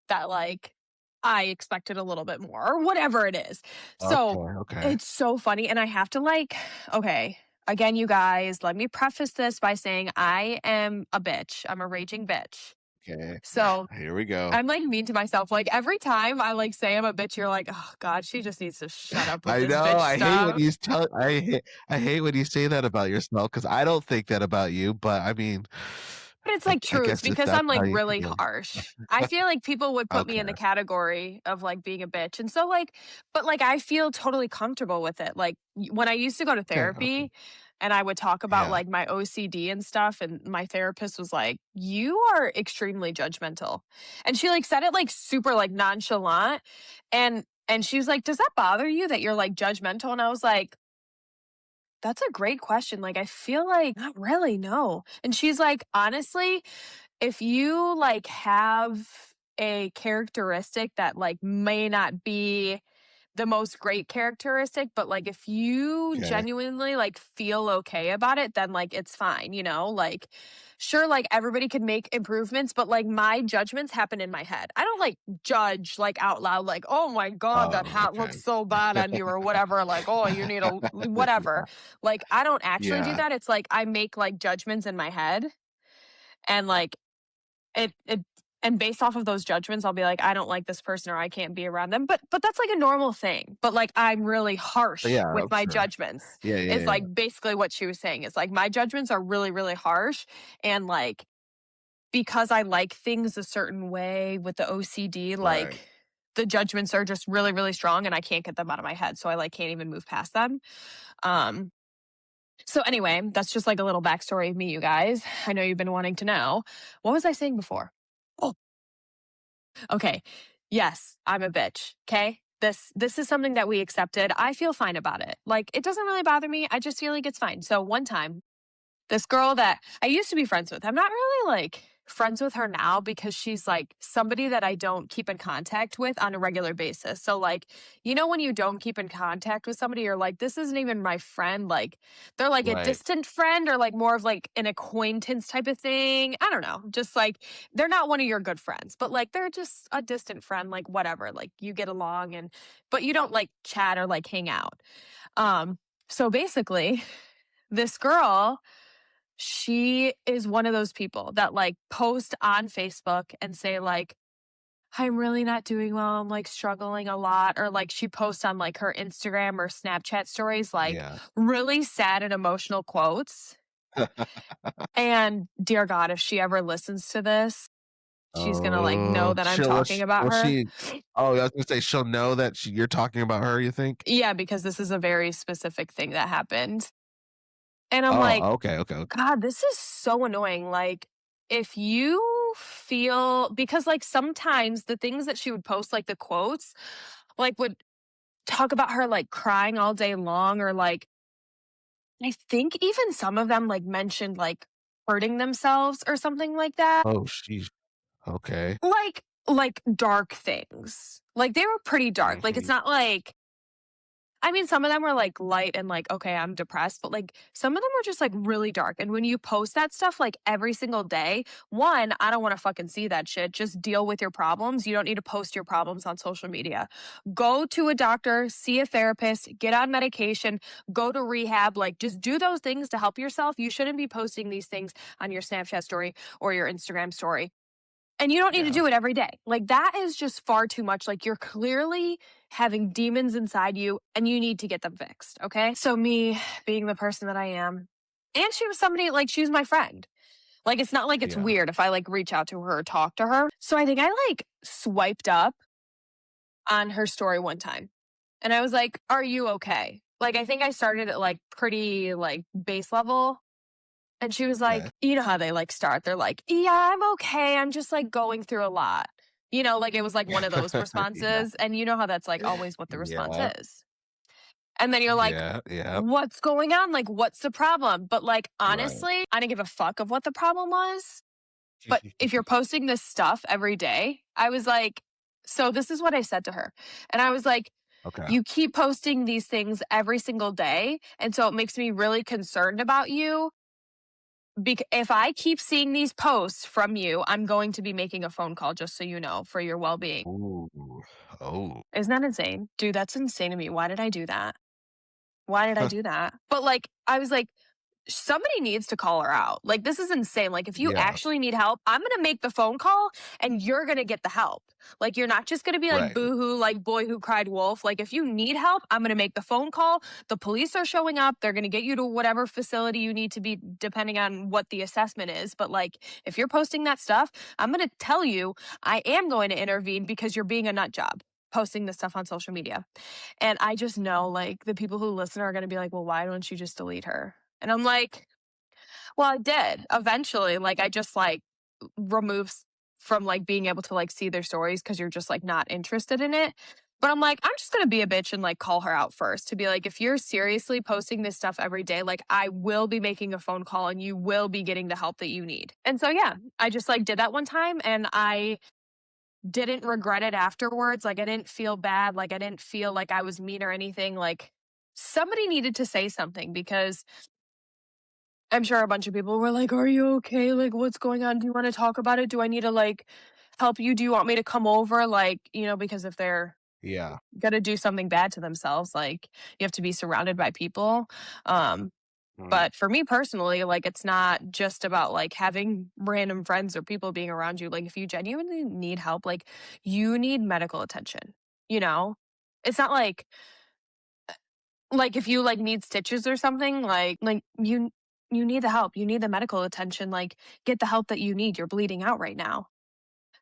[SPEAKER 1] that, like, I expected a little bit more or whatever it is.
[SPEAKER 2] Okay,
[SPEAKER 1] So,
[SPEAKER 2] okay,
[SPEAKER 1] it's so funny, and I have to, like okay, again, you guys, let me preface this by saying I am a bitch. I'm a raging bitch.
[SPEAKER 2] okay.
[SPEAKER 1] So
[SPEAKER 2] Here we go.
[SPEAKER 1] I'm like mean to myself. Like every time I like say I'm a bitch, you're like, oh God, she just needs to shut up with
[SPEAKER 2] I
[SPEAKER 1] this
[SPEAKER 2] know,
[SPEAKER 1] bitch
[SPEAKER 2] I hate when
[SPEAKER 1] stuff.
[SPEAKER 2] you tell I hate when you say that about yourself because I don't think that about you, but I mean,
[SPEAKER 1] But it's
[SPEAKER 2] I
[SPEAKER 1] like
[SPEAKER 2] I
[SPEAKER 1] true. It's
[SPEAKER 2] guess if
[SPEAKER 1] because
[SPEAKER 2] that's
[SPEAKER 1] I'm
[SPEAKER 2] how
[SPEAKER 1] like
[SPEAKER 2] you
[SPEAKER 1] really
[SPEAKER 2] feel.
[SPEAKER 1] harsh. I feel like people would put me in the
[SPEAKER 2] Okay,
[SPEAKER 1] category of like being a bitch. And so like, but like I feel totally comfortable with it. Like when I used to go to
[SPEAKER 2] okay, okay.
[SPEAKER 1] therapy and I would talk about
[SPEAKER 2] Yeah,
[SPEAKER 1] like my OCD and stuff, and my therapist was like, "You are extremely judgmental." And she like said it like super like nonchalant. And she was like, "Does that bother you that you're like judgmental?" And I was like, that's a great question. Like, I feel like not really, no. And she's like, honestly, if you like have a characteristic that like may not be the most great characteristic, but like if you
[SPEAKER 2] okay.
[SPEAKER 1] genuinely like feel okay about it, then like it's fine, you know? Like sure like everybody can make improvements, but like my judgments happen in my head. I don't like judge like out loud like, "Oh my god, that
[SPEAKER 2] Oh,
[SPEAKER 1] hat looks
[SPEAKER 2] okay.
[SPEAKER 1] so bad on you," or whatever, like, "Oh, you need a whatever."
[SPEAKER 2] Yeah,
[SPEAKER 1] Like I don't actually do
[SPEAKER 2] yeah,
[SPEAKER 1] that. It's like I make like judgments in my head and like it and based off of those judgments, I'll be like, "I don't like this person," or "I can't be around them." But that's like a normal thing. But like I'm really harsh
[SPEAKER 2] yeah,
[SPEAKER 1] with
[SPEAKER 2] I'm
[SPEAKER 1] my
[SPEAKER 2] sure.
[SPEAKER 1] judgments.
[SPEAKER 2] Yeah, yeah,
[SPEAKER 1] Is
[SPEAKER 2] yeah.
[SPEAKER 1] like basically what she was saying. Is like my judgments are really, really harsh. And like because I like things a certain way with the OCD,
[SPEAKER 2] Right.
[SPEAKER 1] like the judgments are just really, really strong and I can't get them out of my head. So I like can't even move past them. Um so anyway, that's just like a little backstory of me, you guys. I know you've been wanting to know. What was I saying before? Oh, okay. Yes, I'm a bitch. Okay. This is something that we accepted. I feel fine about it. Like it doesn't really bother me. I just feel like it's fine. So one time this girl that I used to be friends with, I'm not really like friends with her now because she's like somebody that I don't keep in contact with on a regular basis. So like, you know when you don't keep in contact with somebody, you're like, this isn't even my friend. Like they're like a
[SPEAKER 2] Right.
[SPEAKER 1] distant friend or like more of like an acquaintance type of thing. I don't know. Just like they're not one of your good friends, but like they're just a distant friend, like whatever. Like you get along and but you don't like chat or like hang out. So basically, this girl she is one of those people that, like, post on Facebook and say, like, "I'm really not doing well, I'm, like, struggling a lot," or, like, she posts on, like, her Instagram or Snapchat stories, like,
[SPEAKER 2] Yeah.
[SPEAKER 1] really sad and emotional quotes, and dear God, if she ever listens to this, she's gonna, like, know
[SPEAKER 2] Oh,
[SPEAKER 1] that I'm talking about
[SPEAKER 2] will
[SPEAKER 1] her.
[SPEAKER 2] she oh, I was gonna say she'll know that you're talking about her, you think?
[SPEAKER 1] Yeah, because this is a very specific thing that happened, and I'm like,
[SPEAKER 2] Oh, okay, okay, okay.
[SPEAKER 1] God, this is so annoying. Like, if you feel because like sometimes the things that she would post, like the quotes, like would talk about her like crying all day long, or like I think even some of them like mentioned like hurting themselves or something like that.
[SPEAKER 2] Oh, sheesh. Okay.
[SPEAKER 1] Like dark things. Like they were pretty dark. Like it's
[SPEAKER 2] Mhm.
[SPEAKER 1] not like I mean, some of them were like light and like, okay, I'm depressed, but like some of them were just like really dark. And when you post that stuff like every single day, one, I don't want to fucking see that shit. Just deal with your problems. You don't need to post your problems on social media. Go to a doctor, see a therapist, get on medication, go to rehab. Like, just do those things to help yourself. You shouldn't be posting these things on your Snapchat story or your Instagram story. And you don't need to
[SPEAKER 2] Yeah.
[SPEAKER 1] do it every day. Like, that is just far too much. Like, you're clearly having demons inside you and you need to get them fixed. Okay. So, me being the person that I am, and she was somebody like, she was my friend. Like, it's not like it's
[SPEAKER 2] Yeah.
[SPEAKER 1] weird if I like reach out to her or talk to her. So, I think I like swiped up on her story one time and I was like, are you okay? Like, I think I started at like pretty like base level. And she was
[SPEAKER 2] Okay.
[SPEAKER 1] like, you know how they like start? They're like, yeah, I'm okay. I'm just like going through a lot. Like it was like one of those
[SPEAKER 2] Yeah.
[SPEAKER 1] responses. And you know how that's like always what the response
[SPEAKER 2] Yeah.
[SPEAKER 1] is. And then you're like,
[SPEAKER 2] Yeah. Yeah.
[SPEAKER 1] what's going on? Like, what's the problem? But like,
[SPEAKER 2] Right.
[SPEAKER 1] honestly, I didn't give a fuck of what the problem was. But if you're posting this stuff every day, I was like, so this is what I said to her. And I was like,
[SPEAKER 2] Okay.
[SPEAKER 1] you keep posting these things every single day. And so it makes me really concerned about you. If I keep seeing these posts from you, I'm going to be making a phone call, just so you know, for your well being.
[SPEAKER 2] Ooh. Oh.
[SPEAKER 1] Isn't that insane? Dude, that's insane to me. Why did I do that? Why did I do that? But like, I was like, somebody needs to call her out. Like, this is insane. Like, if you
[SPEAKER 2] Yeah.
[SPEAKER 1] actually need help, I'm going to make the phone call and you're going to get the help. Like, you're not just going to be like,
[SPEAKER 2] Right.
[SPEAKER 1] boo hoo, like, boy who cried wolf. Like, if you need help, I'm going to make the phone call. The police are showing up. They're going to get you to whatever facility you need to be, depending on what the assessment is. But, like, if you're posting that stuff, I'm going to tell you I am going to intervene because you're being a nut job posting this stuff on social media. And I just know, like, the people who listen are going to be like, well, why don't you just delete her? And I'm like, well, I did eventually. Like, I just like removes from like being able to like see their stories because you're just like not interested in it. But I'm like, I'm just gonna be a bitch and like call her out first to be like, if you're seriously posting this stuff every day, like I will be making a phone call and you will be getting the help that you need. And so yeah, I just like did that one time and I didn't regret it afterwards. Like I didn't feel bad. Like I didn't feel like I was mean or anything. Like somebody needed to say something because I'm sure a bunch of people were like, "Are you okay? Like, what's going on? Do you want to talk about it? Do I need to like help you? Do you want me to come over?" Like, because if they're
[SPEAKER 2] Yeah.
[SPEAKER 1] gonna do something bad to themselves, like you have to be surrounded by people. Um,
[SPEAKER 2] Right.
[SPEAKER 1] but for me personally, like it's not just about like having random friends or people being around you. Like if you genuinely need help, like you need medical attention, you know? It's not like if you like need stitches or something, like you need the help. You need the medical attention. Like get the help that you need. You're bleeding out right now.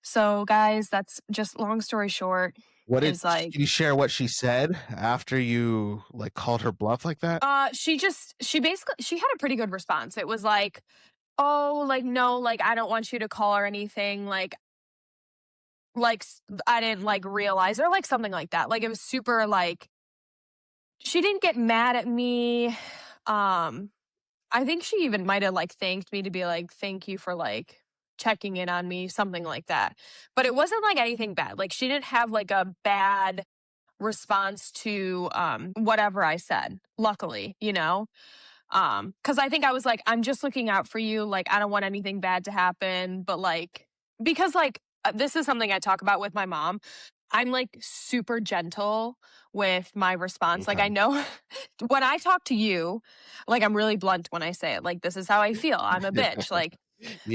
[SPEAKER 1] So guys, that's just long story short is like
[SPEAKER 2] can you share what she said after you like called her bluff like that?
[SPEAKER 1] she basically she had a pretty good response. It was like, "Oh, like no, like I don't want you to call or anything. I didn't like realize," or like something like that. Like it was super like she didn't get mad at me. I think she even might have like thanked me to be like, thank you for like checking in on me, something like that. But it wasn't like anything bad. Like she didn't have like a bad response to whatever I said, luckily, because I think I was like, I'm just looking out for you. Like, I don't want anything bad to happen. But like, because like this is something I talk about with my mom. I'm like super gentle with my response. Like
[SPEAKER 2] Okay.
[SPEAKER 1] I know when I talk to you, like I'm really blunt when I say it. Like this is how I feel. I'm a bitch. Like,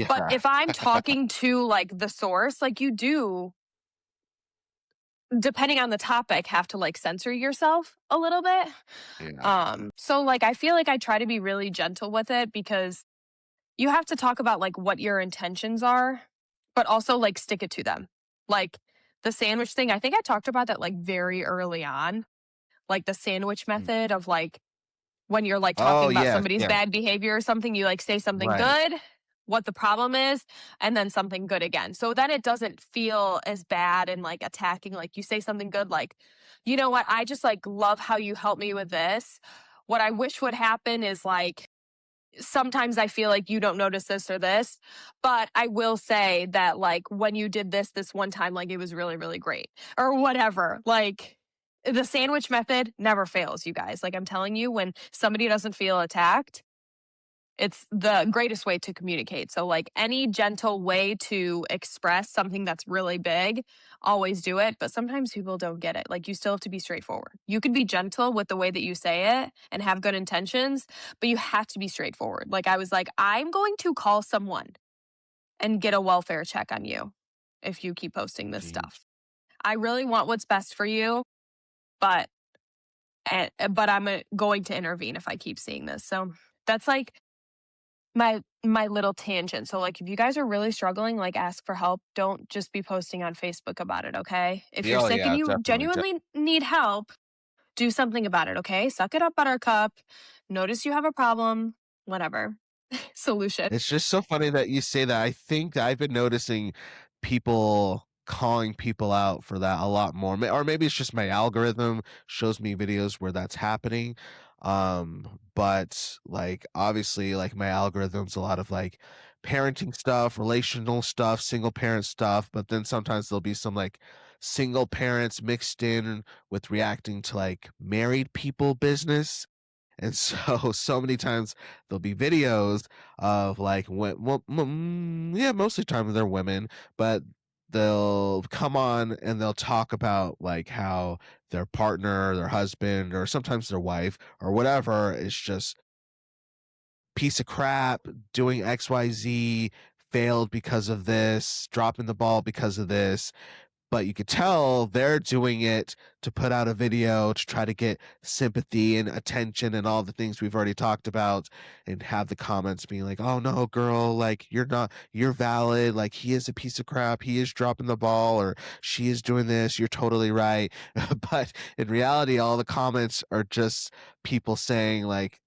[SPEAKER 1] but
[SPEAKER 2] Yeah.
[SPEAKER 1] if I'm talking to like the source, like you do, depending on the topic, have to like censor yourself a little bit.
[SPEAKER 2] Yeah.
[SPEAKER 1] So like I feel like I try to be really gentle with it because you have to talk about like what your intentions are, but also like stick it to them. Like the sandwich thing, I think I talked about that like very early on, like the sandwich
[SPEAKER 2] Mm.
[SPEAKER 1] method of like when you're like
[SPEAKER 2] Oh,
[SPEAKER 1] talking about
[SPEAKER 2] yes,
[SPEAKER 1] somebody's
[SPEAKER 2] yes.
[SPEAKER 1] bad behavior or something, you like say something
[SPEAKER 2] Right.
[SPEAKER 1] good, what the problem is, and then something good again. So then it doesn't feel as bad and like attacking. Like you say something good, like, you know what, I just like love how you helped me with this. What I wish would happen is like sometimes I feel like you don't notice this or this, but I will say that like when you did this one time, like it was really, really great or whatever. Like The sandwich method never fails, you guys. Like I'm telling you, when somebody doesn't feel attacked, it's the greatest way to communicate. So, like any gentle way to express something that's really big, always do it. But sometimes people don't get it. Like, you still have to be straightforward. You can be gentle with the way that you say it and have good intentions, but you have to be straightforward. Like, I was like, I'm going to call someone and get a welfare check on you if you keep posting this
[SPEAKER 2] Jeez.
[SPEAKER 1] stuff. I really want what's best for you, but but I'm going to intervene if I keep seeing this. So that's like my little tangent. So like if you guys are really struggling, like ask for help. Don't just be posting on Facebook about it, okay? If
[SPEAKER 2] Yeah,
[SPEAKER 1] you're
[SPEAKER 2] oh,
[SPEAKER 1] sick and
[SPEAKER 2] yeah,
[SPEAKER 1] you
[SPEAKER 2] definitely.
[SPEAKER 1] genuinely need help, do something about it, okay? Suck it up, buttercup. Notice you have a problem, whatever. Solution.
[SPEAKER 2] It's just so funny that you say that. I think that I've been noticing people calling people out for that a lot more. Or maybe it's just my algorithm shows me videos where that's happening. But like obviously like my algorithm's a lot of like parenting stuff, relational stuff, single parent stuff, but then sometimes there'll be some like single parents mixed in with reacting to like married people business. And so, so many times there'll be videos of like, well, yeah, most of the time they're women, but they'll come on and they'll talk about like how their partner, their husband, or sometimes their wife or whatever is just piece of crap, doing XYZ, failed because of this, dropping the ball because of this, but you could tell they're doing it to put out a video to try to get sympathy and attention and all the things we've already talked about, and have the comments being like, oh no girl, like you're valid, like he is a piece of crap, he is dropping the ball, or she is doing this, you're totally right. But in reality all the comments are just people saying like,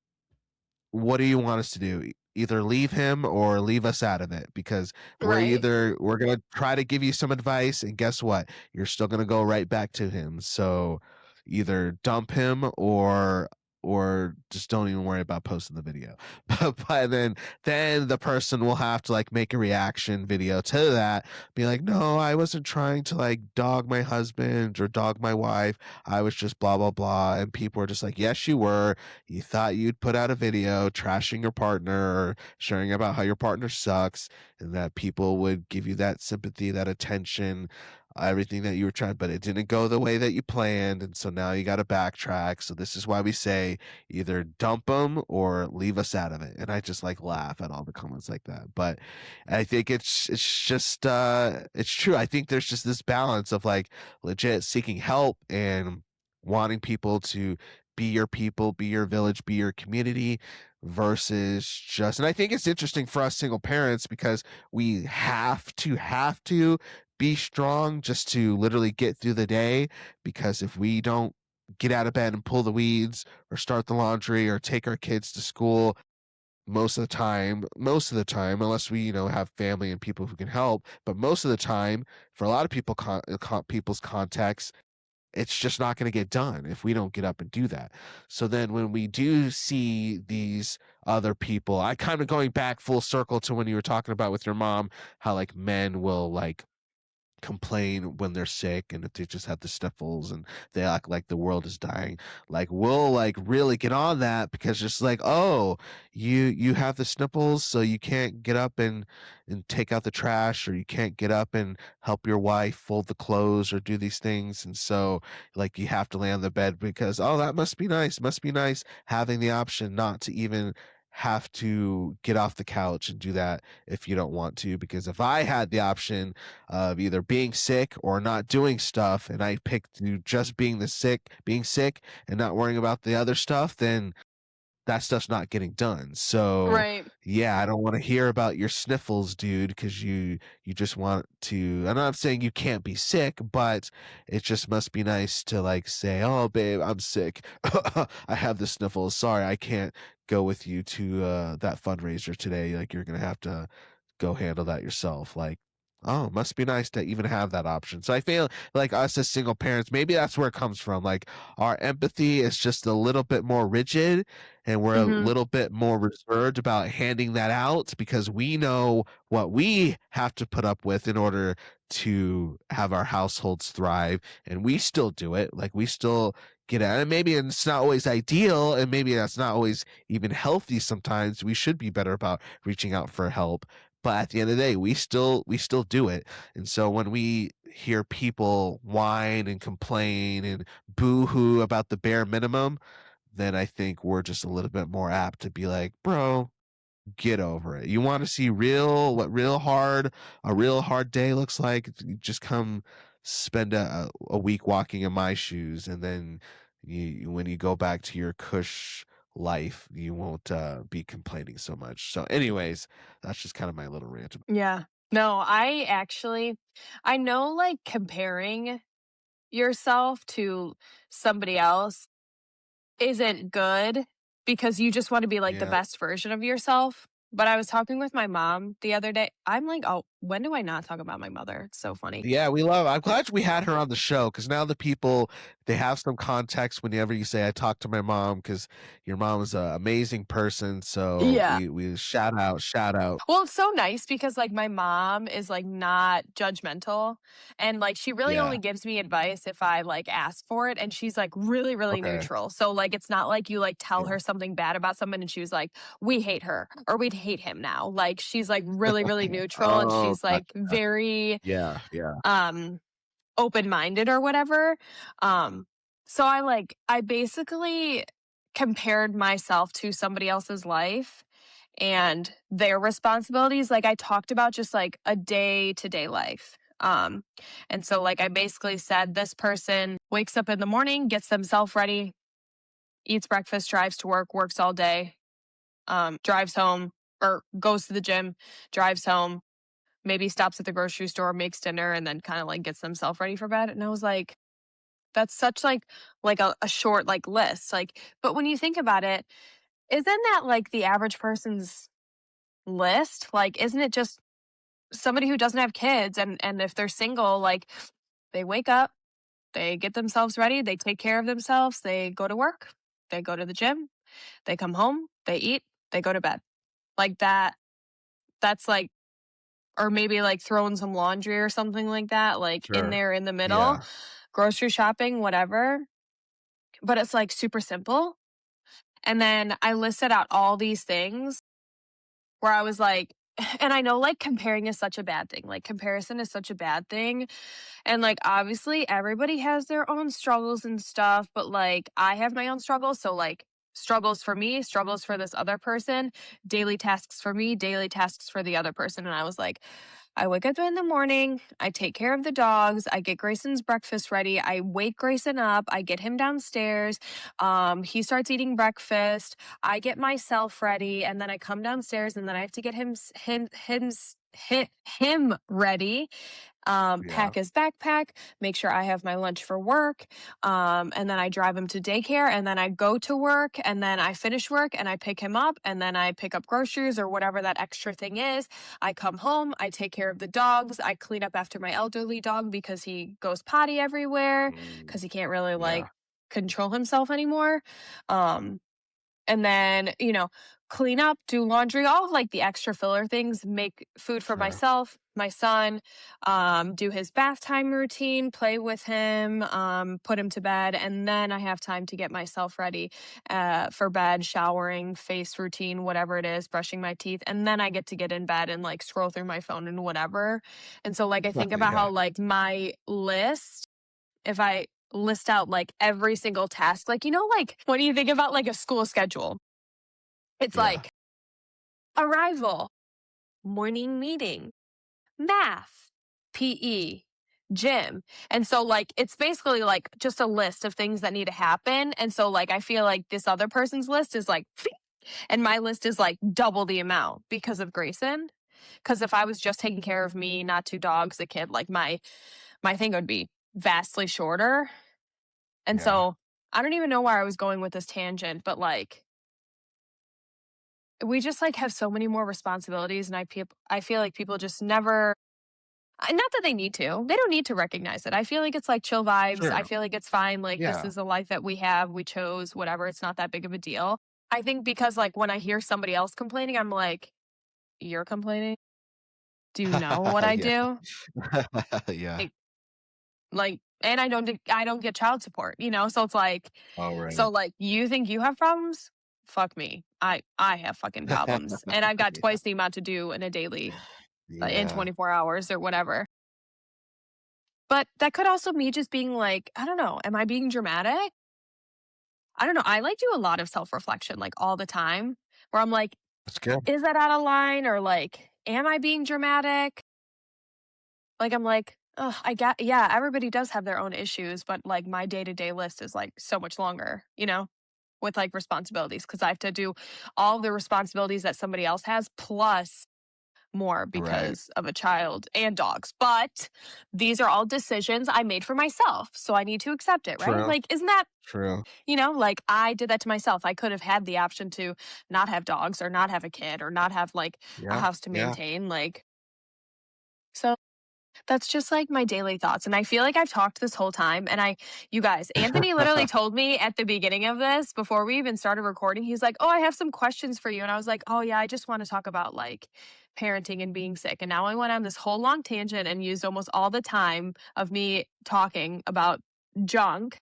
[SPEAKER 2] what do you want us to do? Either leave him or leave us out of it, because
[SPEAKER 1] Right.
[SPEAKER 2] we're going to try to give you some advice, and guess what? You're still going to go right back to him. So either dump him or just don't even worry about posting the video. But then the person will have to like make a reaction video to that, be like, no, I wasn't trying to like dog my husband or dog my wife, I was just blah blah blah. And people are just like, yes you were, you thought you'd put out a video trashing your partner or sharing about how your partner sucks, and that people would give you that sympathy, that attention, everything that you were trying, but it didn't go the way that you planned. And so now you got to backtrack. So this is why we say either dump them or leave us out of it. And I just like laugh at all the comments like that. But I think it's just it's true. I think there's just this balance of like legit seeking help and wanting people to be your people, be your village, be your community, versus just, and I think it's interesting for us single parents because we have to be strong just to literally get through the day, because if we don't get out of bed and pull the weeds or start the laundry or take our kids to school, most of the time, unless we have family and people who can help, but most of the time for a lot of people's contexts, it's just not going to get done if we don't get up and do that. So then when we do see these other people, I kind of going back full circle to when you were talking about with your mom, how like men will like complain when they're sick and if they just have the sniffles and they act like the world is dying. Like we'll like really get on that because just like, oh, you have the sniffles so you can't get up and take out the trash, or you can't get up and help your wife fold the clothes or do these things, and so like you have to lay on the bed because, oh, that must be nice having the option not to even have to get off the couch and do that if you don't want to. Because if I had the option of either being sick or not doing stuff, and I picked to just being sick and not worrying about the other stuff, then that stuff's not getting done. So
[SPEAKER 1] Right.
[SPEAKER 2] yeah, I don't want to hear about your sniffles, dude, because you just want to. I'm not saying you can't be sick, but it just must be nice to like say, oh babe, I'm sick. I have the sniffles. Sorry, I can't go with you to that fundraiser today. Like you're gonna have to go handle that yourself. Like Oh, must be nice to even have that option. So I feel like us as single parents, maybe that's where it comes from. Like our empathy is just a little bit more rigid and we're a
[SPEAKER 1] Mhm.
[SPEAKER 2] little bit more reserved about handing that out because we know what we have to put up with in order to have our households thrive. And we still do it. Like we still get it. And maybe it's not always ideal and maybe that's not always even healthy sometimes. We should be better about reaching out for help, but at the end of the day, we still do it. And so when we hear people whine and complain and boo-hoo about the bare minimum, then I think we're just a little bit more apt to be like, "Bro, get over it. You want to see what a real hard day looks like? Just come spend a week walking in my shoes, and then when you go back to your cush life, you won't be complaining so much." So, anyways, that's just kind of my little rant.
[SPEAKER 1] Yeah. No, I know, like, comparing yourself to somebody else isn't good because you just wanna be, like, the
[SPEAKER 2] Yeah.
[SPEAKER 1] best version of yourself, but I was talking with my mom the other day. I'm like, "Oh, when do I not talk about my mother?" It's so funny.
[SPEAKER 2] Yeah, I'm glad we had her on the show because now the people, they have some context whenever you say, "I talked to my mom," because your mom is an amazing person, so
[SPEAKER 1] Yeah.
[SPEAKER 2] we shout out.
[SPEAKER 1] Well, it's so nice because, like, my mom is, like, not judgmental, and, like, she really only
[SPEAKER 2] Yeah,
[SPEAKER 1] gives me advice if I, like, ask for it, and she's, like, really, really
[SPEAKER 2] okay,
[SPEAKER 1] neutral. So, like, it's not like you, like, tell
[SPEAKER 2] yeah.
[SPEAKER 1] her something bad about someone and she was like, "We hate her," or "We'd hate him now." Like, she's, like, really, really neutral, and
[SPEAKER 2] Oh,
[SPEAKER 1] she's, like,
[SPEAKER 2] gotcha.
[SPEAKER 1] very,
[SPEAKER 2] Yeah, yeah,
[SPEAKER 1] um, open-minded or whatever. Um, so I basically compared myself to somebody else's life and their responsibilities. Like I talked about just like a day-to-day life. And so like I basically said this person wakes up in the morning, gets themselves ready, eats breakfast, drives to work, works all day, drives home or goes to the gym, drives home, maybe stops at the grocery store, makes dinner, and then kind of like gets themselves ready for bed. And I was like, that's such like a short like list. Like, but when you think about it, isn't that like the average person's list? Like, isn't it just somebody who doesn't have kids and if they're single, like they wake up, they get themselves ready, they take care of themselves, they go to work, they go to the gym, they come home, they eat, they go to bed. Like that's like or maybe like throwing some laundry or something like that, like in
[SPEAKER 2] sure.
[SPEAKER 1] there in the middle,
[SPEAKER 2] Yeah,
[SPEAKER 1] grocery shopping, whatever. But it's like super simple. And then I listed out all these things where I was like, and I know like comparing is such a bad thing. Like comparison is such a bad thing. And like obviously everybody has their own struggles and stuff, but like I have my own struggles. So like struggles for me, struggles for this other person, daily tasks for me, daily tasks for the other person. And I was like, I wake up in the morning, I take care of the dogs, I get Grayson's breakfast ready, I wake Grayson up, I get him downstairs, he starts eating breakfast, I get myself ready, and then I come downstairs and then I have to get him ready,
[SPEAKER 2] yeah.
[SPEAKER 1] pack his backpack, make sure I have my lunch for work, and then I drive him to daycare, and then I go to work, and then I finish work, and I pick him up, and then I pick up groceries or whatever that extra thing is. I come home, I take care of the dogs, I clean up after my elderly dog because he goes potty everywhere
[SPEAKER 2] Mm,
[SPEAKER 1] because he can't really like
[SPEAKER 2] yeah,
[SPEAKER 1] control himself anymore. Um, and then, clean up, do laundry, all of like the extra filler things, make food for
[SPEAKER 2] sure.
[SPEAKER 1] myself, my son, do his bath time routine, play with him, put him to bed. And then I have time to get myself ready for bed, showering, face routine, whatever it is, brushing my teeth. And then I get to get in bed and like scroll through my phone and whatever. And so, like, I think about
[SPEAKER 2] Yeah,
[SPEAKER 1] how, like, my list, if I list out like every single task, like, like when you think about like a school schedule, it's
[SPEAKER 2] yeah,
[SPEAKER 1] like arrival, morning meeting, math, PE, gym. And so, like, it's basically like just a list of things that need to happen. And so, like, I feel like this other person's list is like, and my list is like double the amount because of Grayson. Because if I was just taking care of me, not two dogs, a kid, like my thing would be vastly shorter. And
[SPEAKER 2] yeah.
[SPEAKER 1] so I don't even know where I was going with this tangent, but like we just like have so many more responsibilities and I feel like people just never Not that they need to. They don't need to recognize it. I feel like it's like chill vibes. I
[SPEAKER 2] Sure.
[SPEAKER 1] feel like it's fine. Like this
[SPEAKER 2] Yeah.
[SPEAKER 1] is the life that we have. We chose whatever. It's not that big of a deal. I think because like when I hear somebody else complaining, I'm like, you're complaining? Do you know what I
[SPEAKER 2] Yeah.
[SPEAKER 1] do?
[SPEAKER 2] Yeah.
[SPEAKER 1] Like, and I don't get child support, you know? So it's like,
[SPEAKER 2] All
[SPEAKER 1] so
[SPEAKER 2] right.
[SPEAKER 1] like you think you have problems? Fuck me. I have fucking problems. And I've got
[SPEAKER 2] Yeah.
[SPEAKER 1] twice the amount to do in a daily in
[SPEAKER 2] Yeah.
[SPEAKER 1] 24 hours or whatever. But that could also be just being like, I don't know, am I being dramatic? I don't know. I like do a lot of self-reflection like all the time where I'm like,
[SPEAKER 2] That's good.
[SPEAKER 1] is that out of line or like am I being dramatic? Like I'm like, oh, I got yeah, everybody does have their own issues, but like my day-to-day list is like so much longer, you know, with like responsibilities because I have to do all the responsibilities that somebody else has plus more
[SPEAKER 2] Right.
[SPEAKER 1] because of a child and dogs. But these are all decisions I made for myself. So I need to accept it, right?
[SPEAKER 2] True.
[SPEAKER 1] Like, isn't that,
[SPEAKER 2] True.
[SPEAKER 1] like I did that to myself. I could have had the option to not have dogs or not have a kid or not have like a
[SPEAKER 2] Yeah.
[SPEAKER 1] house to
[SPEAKER 2] Yeah.
[SPEAKER 1] maintain. Like, so that's just like my daily thoughts. And I feel like I've talked this whole time. And you guys, Anthony literally told me at the beginning of this, before we even started recording, he's like, oh, I have some questions for you. And I was like, oh, yeah, I just want to talk about like parenting and being sick. And now I went on this whole long tangent and used almost all the time of me talking about junk.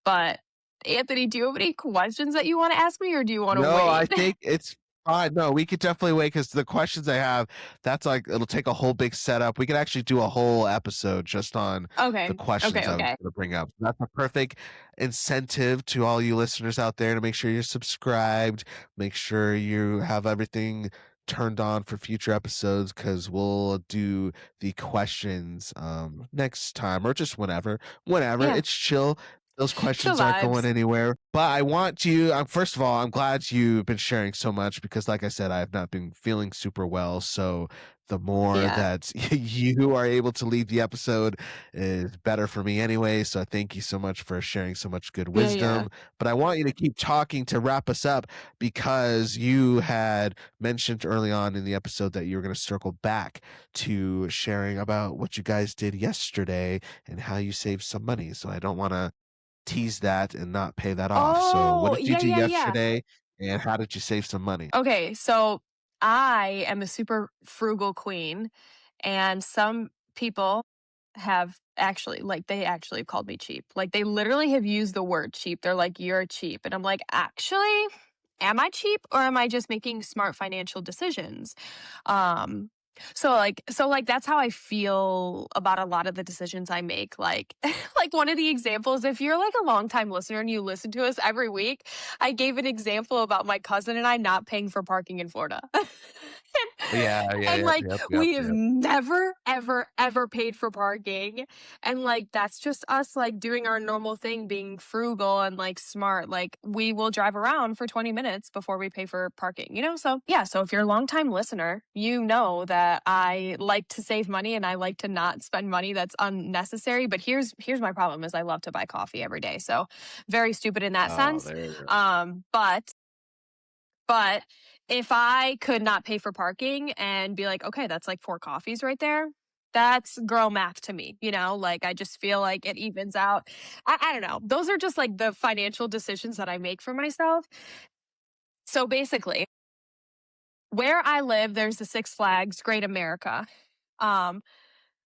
[SPEAKER 1] But Anthony, do you have any questions that you want to ask me or do you want to
[SPEAKER 2] No, I
[SPEAKER 1] wait?
[SPEAKER 2] think it's fine. No, we could definitely wait because the questions I have, that's like it'll take a whole big setup. We could actually do a whole episode just on the
[SPEAKER 1] Okay. Okay.
[SPEAKER 2] questions I was
[SPEAKER 1] Okay.
[SPEAKER 2] going to bring up. That's a perfect incentive to all you listeners out there to make sure you're subscribed, make sure you have everything turned on for future episodes because we'll do the questions next time or just whenever
[SPEAKER 1] Yeah.
[SPEAKER 2] it's chill. Those
[SPEAKER 1] Chill
[SPEAKER 2] questions aren't going
[SPEAKER 1] vibes.
[SPEAKER 2] anywhere. But I want you, first of all, I'm glad you've been sharing so much because, like I said, I have not been feeling super well. So the more
[SPEAKER 1] Yeah.
[SPEAKER 2] that you are able to lead the episode is better for me anyway. So I thank you so much for sharing so much good
[SPEAKER 1] Yeah. Yeah.
[SPEAKER 2] wisdom. But I want you to keep talking to wrap us up because you had mentioned early on in the episode that you were going to circle back to sharing about what you guys did yesterday and how you saved some money. So I don't want to tease that and not pay that off. So what
[SPEAKER 1] Oh,
[SPEAKER 2] did you
[SPEAKER 1] yeah.
[SPEAKER 2] do
[SPEAKER 1] Yeah. Yeah.
[SPEAKER 2] yesterday and how did you save some money?
[SPEAKER 1] Okay, so I am a super frugal queen, and some people have actually, like, they actually have called me cheap. Like, they literally have used the word cheap. They're like, "You're cheap." And I'm like, "Actually, am I cheap or am I just making smart financial decisions?" Um, so like that's how I feel about a lot of the decisions I make. Like like one of the examples, if you're like a longtime listener and you listen to us every week, I gave an example about my cousin and I not paying for parking in Florida.
[SPEAKER 2] Yeah, yeah,
[SPEAKER 1] And
[SPEAKER 2] yep,
[SPEAKER 1] like
[SPEAKER 2] yep, yep,
[SPEAKER 1] we have
[SPEAKER 2] yep.
[SPEAKER 1] never ever ever paid for parking, and like that's just us like doing our normal thing, being frugal and like smart. Like we will drive around for 20 minutes before we pay for parking, you know? So yeah, so if you're a longtime listener, you know that I like to save money and I like to not spend money that's unnecessary. But here's my problem is I love to buy coffee every day. So very stupid in that
[SPEAKER 2] Oh,
[SPEAKER 1] sense.
[SPEAKER 2] there you go.
[SPEAKER 1] But if I could not pay for parking and be like, okay, that's like 4 coffees right there, that's girl math to me, you know? Like, I just feel like it evens out. I don't know. Those are just like the financial decisions that I make for myself. So basically, where I live, there's the Six Flags Great America. Um,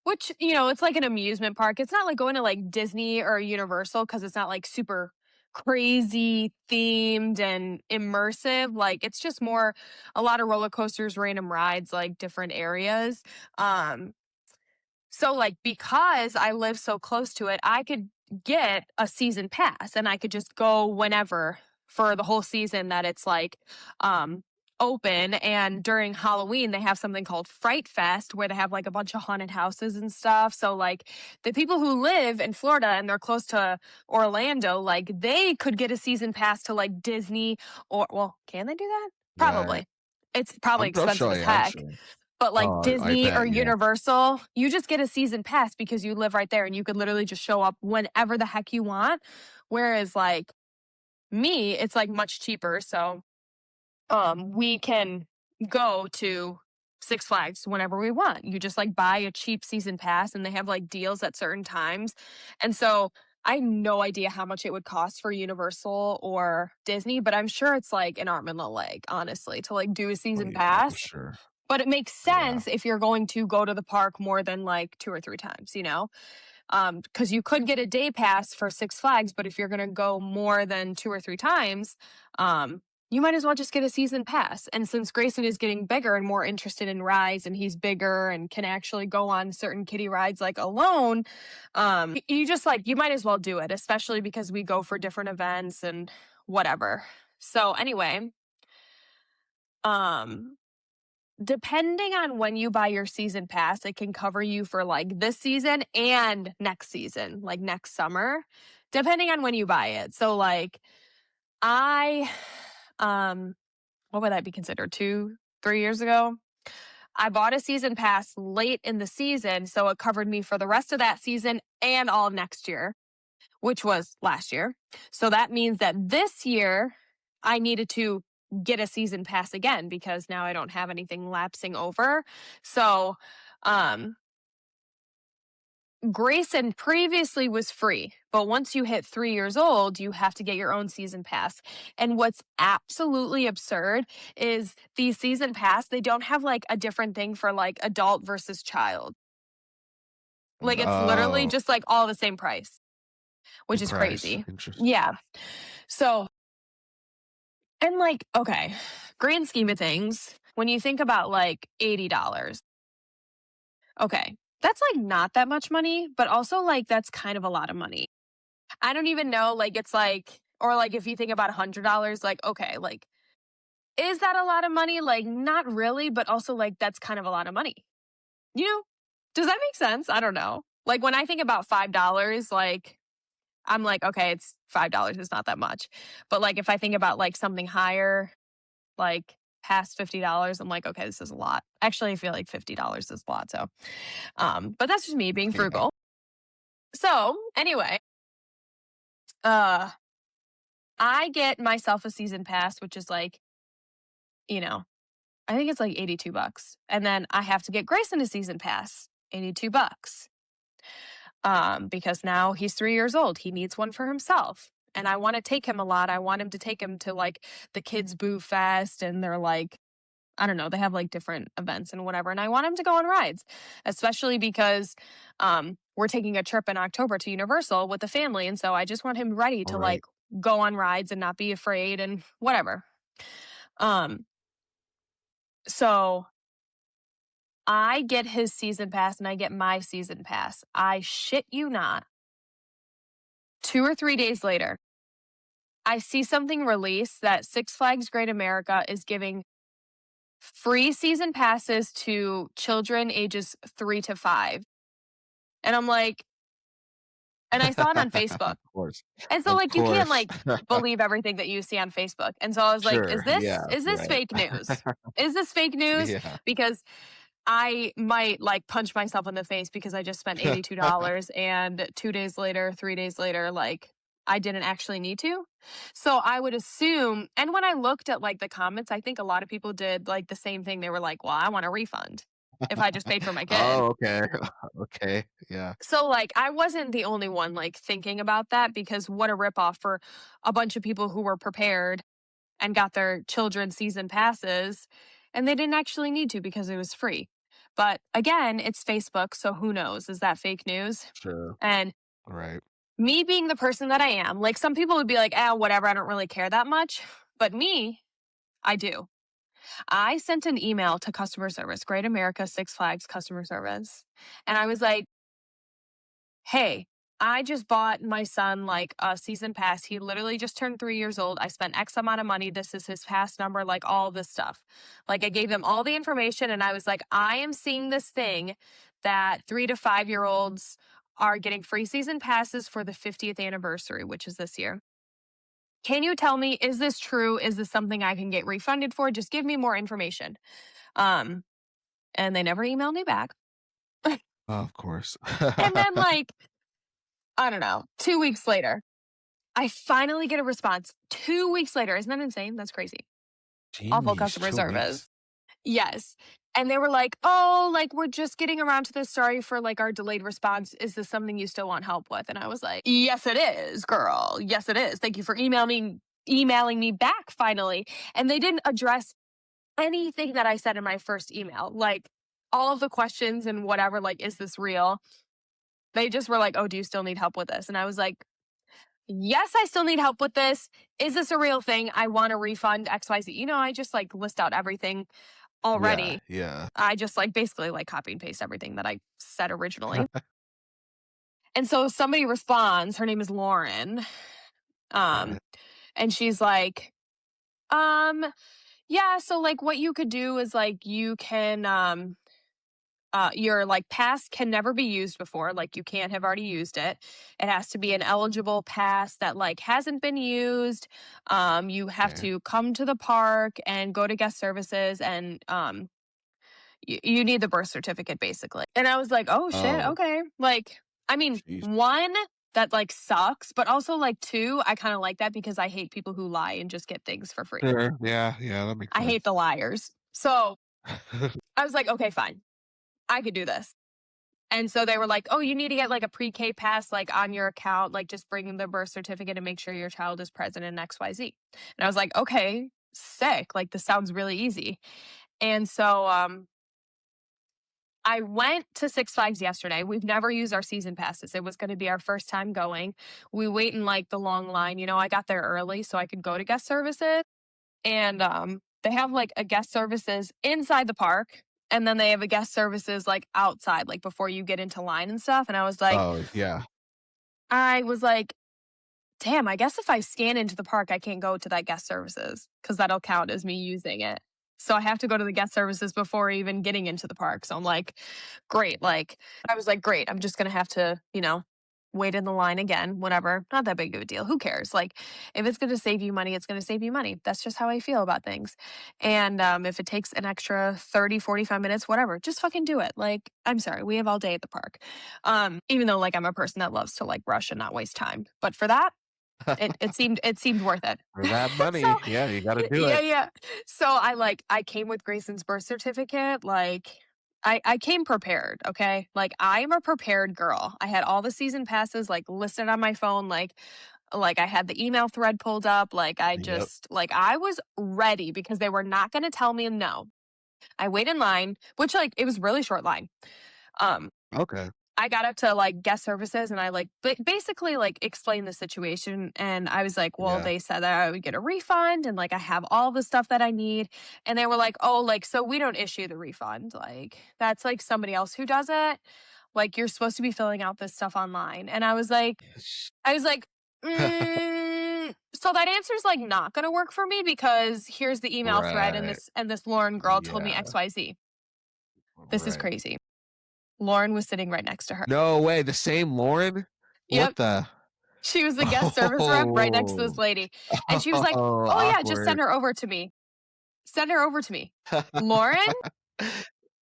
[SPEAKER 1] which, it's like an amusement park. It's not like going to like Disney or Universal because it's not like super crazy themed and immersive. Like it's just more a lot of roller coasters, random rides, like different areas. Um, so like because I live so close to it, I could get a season pass and I could just go whenever for the whole season that it's like open. And during Halloween they have something called Fright Fest where they have like a bunch of haunted houses and stuff. So like the people who live in Florida and they're close to Orlando, like they could get a season pass to like Disney or well, can they do that?
[SPEAKER 2] Right.
[SPEAKER 1] Probably. It's probably
[SPEAKER 2] I'm
[SPEAKER 1] expensive
[SPEAKER 2] sure,
[SPEAKER 1] as
[SPEAKER 2] yeah, I'm
[SPEAKER 1] heck.
[SPEAKER 2] sure.
[SPEAKER 1] But like
[SPEAKER 2] Oh, I
[SPEAKER 1] Disney or
[SPEAKER 2] bet, yeah.
[SPEAKER 1] Universal, you just get a season pass because you live right there and you could literally just show up whenever the heck you want. Whereas like me, it's like much cheaper. So we can go to Six Flags whenever we want. You just like buy a cheap season pass and they have like deals at certain times. And so I have no idea how much it would cost for Universal or Disney, but I'm sure it's like an arm and a leg, honestly, to like do a
[SPEAKER 2] Oh,
[SPEAKER 1] season
[SPEAKER 2] yeah, for
[SPEAKER 1] pass.
[SPEAKER 2] sure.
[SPEAKER 1] But it makes
[SPEAKER 2] Yeah.
[SPEAKER 1] sense if you're going to go to the park more than like 2 or 3 times, because you could get a day pass for Six Flags, but if you're going to go more than 2 or 3 times, um, you might as well just get a season pass. And since Grayson is getting bigger and more interested in rides, and he's bigger and can actually go on certain kiddie rides like alone, you just like you might as well do it, especially because we go for different events and whatever. So anyway, um, depending on when you buy your season pass, it can cover you for like this season and next season, like next summer, depending on when you buy it. So like I um what would that be considered? 2, 3 years ago? I bought a season pass late in the season, so it covered me for the rest of that season and all of next year, which was last year. So that means that this year I needed to get a season pass again because now I don't have anything lapsing over. So, um, Grayson previously was free, but once you hit 3 years old, you have to get your own season pass. And what's absolutely absurd is these season pass, they don't have like a different thing for like adult versus child. Like it's literally
[SPEAKER 2] Oh,
[SPEAKER 1] just like all the same price, which
[SPEAKER 2] same
[SPEAKER 1] is
[SPEAKER 2] price.
[SPEAKER 1] crazy.
[SPEAKER 2] Interesting.
[SPEAKER 1] Yeah. So and like, okay, grand scheme of things, when you think about like $80, okay, that's like not that much money, but also like that's kind of a lot of money. I don't even know, like it's like, or like if you think about $100, like, okay, like, is that a lot of money? Like, not really, but also like that's kind of a lot of money. You know, does that make sense? I don't know. Like when I think about $5, like, I'm like, okay, it's $5. It's not that much. But like if I think about like something higher, like past $50, I'm like, okay, this is a lot. Actually, I feel like $50 is a lot. So, but that's just me being
[SPEAKER 2] Yeah.
[SPEAKER 1] frugal. So anyway, uh, I get myself a season pass, which is like, you know, I think it's like $82. And then I have to get Grayson a season pass, $82. Because now he's 3 years old. He needs one for himself. And I want to take him a lot. I want him to take him to like the kids' boo fest and they're like I don't know, they have like different events and whatever. And I want him to go on rides, especially because we're taking a trip in October to Universal with the family. And so I just want him ready
[SPEAKER 2] All
[SPEAKER 1] to
[SPEAKER 2] right.
[SPEAKER 1] like go on rides and not be afraid and whatever. Um, so I get his season pass and I get my season pass. I shit you not. 2 or 3 days later, I see something released that Six Flags Great America is giving free season passes to children ages 3 to 5. And I'm like, and I saw it on Facebook.
[SPEAKER 2] Of course.
[SPEAKER 1] And so
[SPEAKER 2] Of
[SPEAKER 1] like you can't
[SPEAKER 2] course.
[SPEAKER 1] like believe everything that you see on Facebook. And so I was like,
[SPEAKER 2] Sure. Yeah.
[SPEAKER 1] is this
[SPEAKER 2] Right.
[SPEAKER 1] fake news? Is this fake news?
[SPEAKER 2] Yeah.
[SPEAKER 1] Because I might like punch myself in the face because I just spent $82 and 2 days later, 3 days later, like I didn't actually need to. So I would assume, and when I looked at like the comments, I think a lot of people did like the same thing. They were like, well, I want a refund if I just paid for my kid.
[SPEAKER 2] Oh, okay. Okay. Yeah.
[SPEAKER 1] So, like, I wasn't the only one, like, thinking about that because what a ripoff for a bunch of people who were prepared and got their children season passes, and they didn't actually need to because it was free. But again, it's Facebook, so who knows? Is that fake news?
[SPEAKER 2] Sure.
[SPEAKER 1] And
[SPEAKER 2] Right.
[SPEAKER 1] me being the person that I am, like, some people would be like, ah, whatever, I don't really care that much. But me, I do. I sent an email to customer service, Great America Six Flags customer service. And I was like, hey, I just bought my son like a season pass. He literally just turned 3 years old. I spent X amount of money. This is his pass number, like all this stuff. Like I gave them all the information and I was like, I am seeing this thing that 3 to 5 year olds are getting free season passes for the 50th anniversary, which is this year. Can you tell me, is this true? Is this something I can get refunded for? Just give me more information. Um, and they never emailed me back.
[SPEAKER 2] Of course.
[SPEAKER 1] And then like, I don't know, 2 weeks later, I finally get a response 2 weeks later. Isn't that insane? That's crazy. Awful
[SPEAKER 2] Jeez,
[SPEAKER 1] customer
[SPEAKER 2] 2 weeks.
[SPEAKER 1] service. Yes. And they were like, "Oh, like we're just getting around to this. Sorry for like our delayed response. Is this something you still want help with?" And I was like, "Yes, it is, girl. Yes, it is. Thank you for emailing me back finally." And they didn't address anything that I said in my first email. Like all of the questions and whatever, like, is this real? They just were like, "Oh, do you still need help with this?" And I was like, "Yes, I still need help with this. Is this a real thing? I want a refund XYZ." I just like list out everything
[SPEAKER 2] Yeah,
[SPEAKER 1] already.
[SPEAKER 2] yeah.
[SPEAKER 1] I just like basically like copy and paste everything that I said originally. And so somebody responds, her name is Lauren.
[SPEAKER 2] Okay.
[SPEAKER 1] Um, and she's like, um, yeah, so like what you could do is like you can your like pass can never be used before, like you can't have already used it. It has to be an eligible pass that like hasn't been used. You have
[SPEAKER 2] Okay.
[SPEAKER 1] to come to the park and go to guest services and you need the birth certificate basically. And I was like, "Oh shit,
[SPEAKER 2] Oh,
[SPEAKER 1] okay." Like, I mean,
[SPEAKER 2] jeez.
[SPEAKER 1] one, that like sucks, but also like two, I kind of like that because I hate people who lie and just get things for free.
[SPEAKER 2] Sure. Yeah, yeah, that makes
[SPEAKER 1] I hate
[SPEAKER 2] sense.
[SPEAKER 1] the liars. So I was like, "Okay, fine. I could do this." And so they were like, "Oh, you need to get like a pre-K pass like on your account, like just bring in the birth certificate and make sure your child is present in XYZ." And I was like, "Okay, sick. Like this sounds really easy." And so I went to Six Flags yesterday. We've never used our season passes. It was going to be our first time going. We wait in like the long line. I got there early so I could go to guest services. And they have like a guest services inside the park. And then they have a guest services like outside, like before you get into line and stuff. And
[SPEAKER 2] Oh, yeah.
[SPEAKER 1] I was like, damn, I guess if I scan into the park, I can't go to that guest services because that'll count as me using it. So I have to go to the guest services before even getting into the park. So I'm like, great. Like, I was like, great. I'm just going to have to, wait in the line again, whatever. Not that big of a deal. Who cares? Like, if it's going to save you money, it's going to save you money. That's just how I feel about things. And if it takes an extra 30, 45 minutes, whatever, just fucking do it. Like, I'm sorry. We have all day at the park. Even though like I'm a person that loves to like rush and not waste time. But for that, it seemed worth it.
[SPEAKER 2] For that
[SPEAKER 1] So
[SPEAKER 2] money, yeah, you gotta do
[SPEAKER 1] yeah,
[SPEAKER 2] it.
[SPEAKER 1] yeah. So I came with Grayson's birth certificate. Like I came prepared, okay? Like I'm a prepared girl. I had all the season passes like listed on my phone, like I had the email thread pulled up, like I
[SPEAKER 2] Yep.
[SPEAKER 1] just like I was ready because they were not gonna tell me no. I wait in line, which like it was really short line. Um
[SPEAKER 2] Okay.
[SPEAKER 1] I got up to like guest services and I like basically like explained the situation. And I was like, well,
[SPEAKER 2] Yeah.
[SPEAKER 1] they said that I would get a refund and like I have all the stuff that I need. And they were like, oh, like, so we don't issue the refund. Like, that's like somebody else who does it. Like, you're supposed to be filling out this stuff online. And I was like, so that answer's like not going to work for me because here's the email thread and
[SPEAKER 2] Right.
[SPEAKER 1] this Lauren girl told me
[SPEAKER 2] Yeah.
[SPEAKER 1] XYZ. This is
[SPEAKER 2] Right.
[SPEAKER 1] crazy. Lauren was sitting right next to her.
[SPEAKER 2] No way, the same Lauren?
[SPEAKER 1] Yep.
[SPEAKER 2] What the
[SPEAKER 1] She was the guest service rep right next to this
[SPEAKER 2] Oh.
[SPEAKER 1] lady, and she was like,
[SPEAKER 2] Oh,
[SPEAKER 1] "Oh, yeah, just
[SPEAKER 2] awkward.
[SPEAKER 1] send her over to me. Send her over to me." Lauren?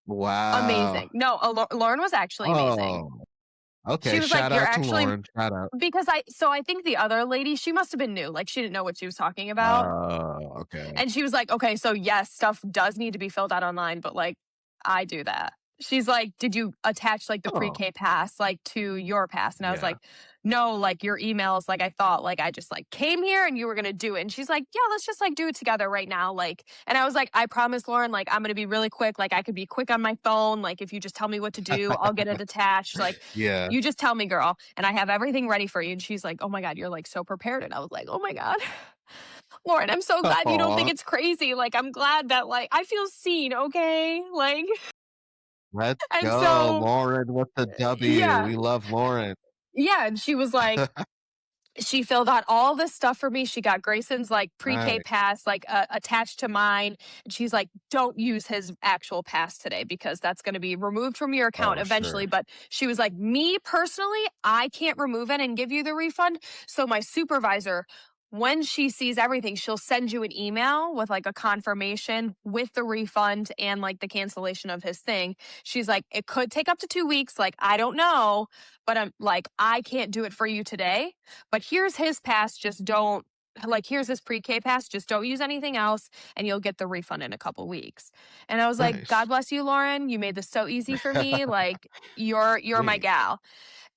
[SPEAKER 2] Wow.
[SPEAKER 1] Amazing. No, Lauren was actually amazing.
[SPEAKER 2] Oh,
[SPEAKER 1] She
[SPEAKER 2] okay,
[SPEAKER 1] was like,
[SPEAKER 2] shout
[SPEAKER 1] "You're
[SPEAKER 2] out to
[SPEAKER 1] actually."
[SPEAKER 2] Lauren, shout out.
[SPEAKER 1] Because I think the other lady, she must have been new, like, she didn't know what she was talking about,
[SPEAKER 2] Oh, okay.
[SPEAKER 1] and she was like, "Okay, so yes, stuff does need to be filled out online, but, like, I do that." She's like, "Did you attach, like, the
[SPEAKER 2] Oh,
[SPEAKER 1] pre-K pass, like, to your pass?" And I was
[SPEAKER 2] yeah.
[SPEAKER 1] like, "No, like, your emails, like, I thought, like, I just, like, came here and you were gonna do it." And she's like, "Yeah, let's just, like, do it together right now." Like, and I was like, "I promise, Lauren, like, I'm gonna be really quick. Like, I could be quick on my phone. Like, if you just tell me what to do, I'll get it attached. Like,
[SPEAKER 2] Yeah.
[SPEAKER 1] you just tell me, girl, and I have everything ready for you." And she's like, "Oh my God, you're, like, so prepared." And I was like, "Oh my God." Lauren, I'm so glad you don't think
[SPEAKER 2] Aw,
[SPEAKER 1] it's crazy. Like, I'm glad that, like, I feel seen, okay? Like,
[SPEAKER 2] let's
[SPEAKER 1] and
[SPEAKER 2] go,
[SPEAKER 1] so,
[SPEAKER 2] Lauren with the W.
[SPEAKER 1] yeah,
[SPEAKER 2] We love Lauren.
[SPEAKER 1] yeah. And she was like, she filled out all this stuff for me. She got Grayson's like pre-K
[SPEAKER 2] Nice.
[SPEAKER 1] pass like attached to mine, and she's like, "Don't use his actual pass today because that's going to be removed from your account
[SPEAKER 2] Oh,
[SPEAKER 1] eventually."
[SPEAKER 2] sure.
[SPEAKER 1] But she was like, "Me personally, I can't remove it and give you the refund. So my supervisor." When she sees everything, she'll send you an email with like a confirmation with the refund and like the cancellation of his thing. She's like, it could take up to 2 weeks. Like, I don't know, but I'm like, I can't do it for you today, but here's his pass. Just don't. like, here's this pre-K pass, just don't use anything else and you'll get the refund in a couple weeks. And I was like, God
[SPEAKER 2] Nice.
[SPEAKER 1] bless you, Lauren. You made this so easy for me. Like, you're my
[SPEAKER 2] Sweet.
[SPEAKER 1] gal.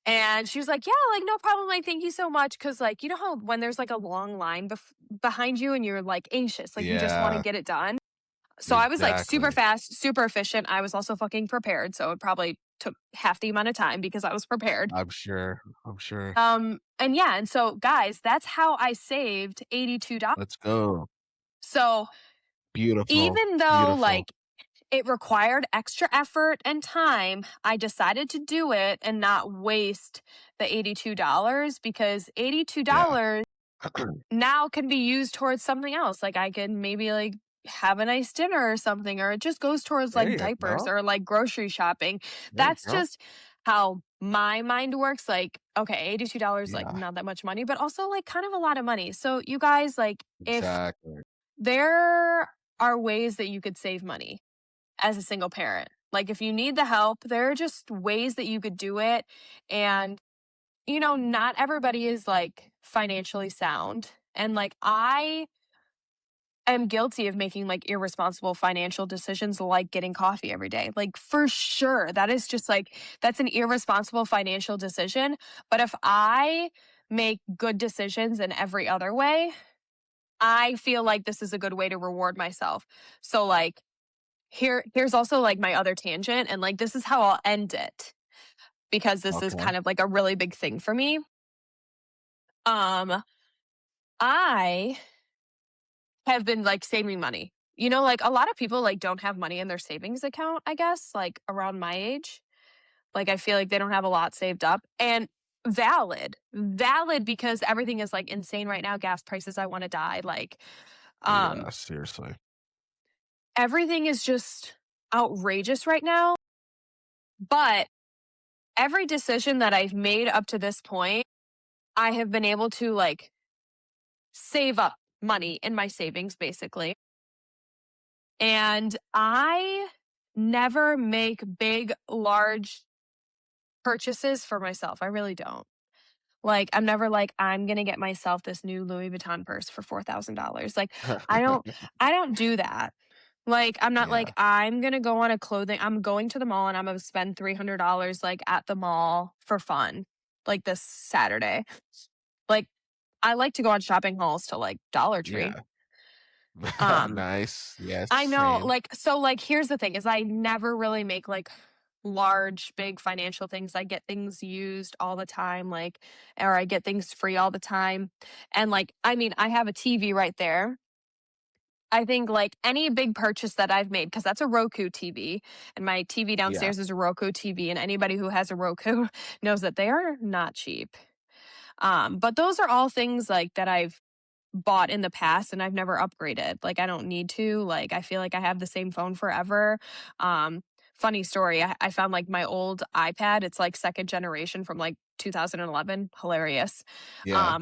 [SPEAKER 1] And she was like, yeah, like, no problem. Like, thank you so much. Cause like, you know how when there's like a long line behind you and you're like anxious, like you just want to
[SPEAKER 2] Yeah,
[SPEAKER 1] get it done. So I was like super
[SPEAKER 2] exactly.
[SPEAKER 1] fast, super efficient. I was also fucking prepared. So it probably took half the amount of time because I was prepared.
[SPEAKER 2] I'm sure. I'm sure.
[SPEAKER 1] And yeah, and so guys, that's how I saved $82.
[SPEAKER 2] Let's go.
[SPEAKER 1] So
[SPEAKER 2] Beautiful.
[SPEAKER 1] even though
[SPEAKER 2] Beautiful.
[SPEAKER 1] like it required extra effort and time, I decided to do it and not waste the $82 because
[SPEAKER 2] Yeah.
[SPEAKER 1] $82 now can be used towards something else. Like I can maybe like have a nice dinner or something, or it just goes towards
[SPEAKER 2] There
[SPEAKER 1] like
[SPEAKER 2] you
[SPEAKER 1] diapers
[SPEAKER 2] go.
[SPEAKER 1] or like grocery shopping.
[SPEAKER 2] There you
[SPEAKER 1] That's
[SPEAKER 2] go.
[SPEAKER 1] just how my mind works. Like, okay, $82, like
[SPEAKER 2] Yeah,
[SPEAKER 1] not that much money, but also like kind of a lot of money. So you guys, like if
[SPEAKER 2] exactly.
[SPEAKER 1] there are ways that you could save money as a single parent, like if you need the help, there are just ways that you could do it. And not everybody is like financially sound. And like I am guilty of making like irresponsible financial decisions like getting coffee every day. Like for sure. That is just like that's an irresponsible financial decision. But if I make good decisions in every other way, I feel like this is a good way to reward myself. So like here's also like my other tangent and like this is how I'll end it because this is
[SPEAKER 2] Okay.
[SPEAKER 1] kind of like a really big thing for me. Um I have been like saving money. Like a lot of people like don't have money in their savings account, I guess, like around my age. Like I feel like they don't have a lot saved up. And valid because everything is like insane right now. Gas prices, I want to die. Like um
[SPEAKER 2] Yeah, seriously.
[SPEAKER 1] everything is just outrageous right now. But every decision that I've made up to this point, I have been able to like save up money in my savings basically. And I never make big, large purchases for myself. I really don't. Like, I'm never like, I'm gonna get myself this new Louis Vuitton purse for $4,000. Like, I don't, I don't do that. Like, I'm not like,
[SPEAKER 2] Yeah.
[SPEAKER 1] I'm gonna go on a clothing, I'm going to the mall and I'm gonna spend $300 like at the mall for fun, like this Saturday. Like, I like to go on shopping hauls to like Dollar Tree.
[SPEAKER 2] Yeah.
[SPEAKER 1] Um,
[SPEAKER 2] Nice. Yes,
[SPEAKER 1] I know,
[SPEAKER 2] same.
[SPEAKER 1] like, so, like, here's the thing is I never really make, like, large, big financial things. I get things used all the time, like, or I get things free all the time. And, like, I mean, I have a TV right there. I think, like, any big purchase that I've made, because that's a Roku TV, and my TV
[SPEAKER 2] Yeah.
[SPEAKER 1] downstairs is a Roku TV, and anybody who has a Roku knows that they are not cheap. But those are all things, like, that I've bought in the past and I've never upgraded. Like I don't need to. Like I feel like I have the same phone forever. Um Funny story, I found like my old iPad. It's like second generation from like 2011. Hilarious.
[SPEAKER 2] Yeah.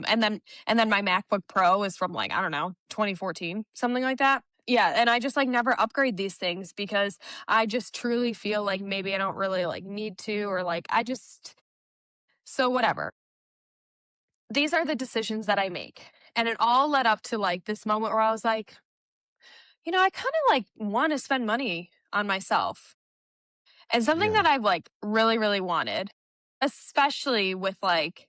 [SPEAKER 1] And then my MacBook Pro is from like I don't know 2014, something like that. Yeah, and I just like never upgrade these things because I just truly feel like maybe I don't really like need to or like I just so whatever. These are the decisions that I make. And it all led up to like this moment where I was like, I kind of like want to spend money on myself. And something
[SPEAKER 2] Yeah.
[SPEAKER 1] that I've like really, really wanted, especially with like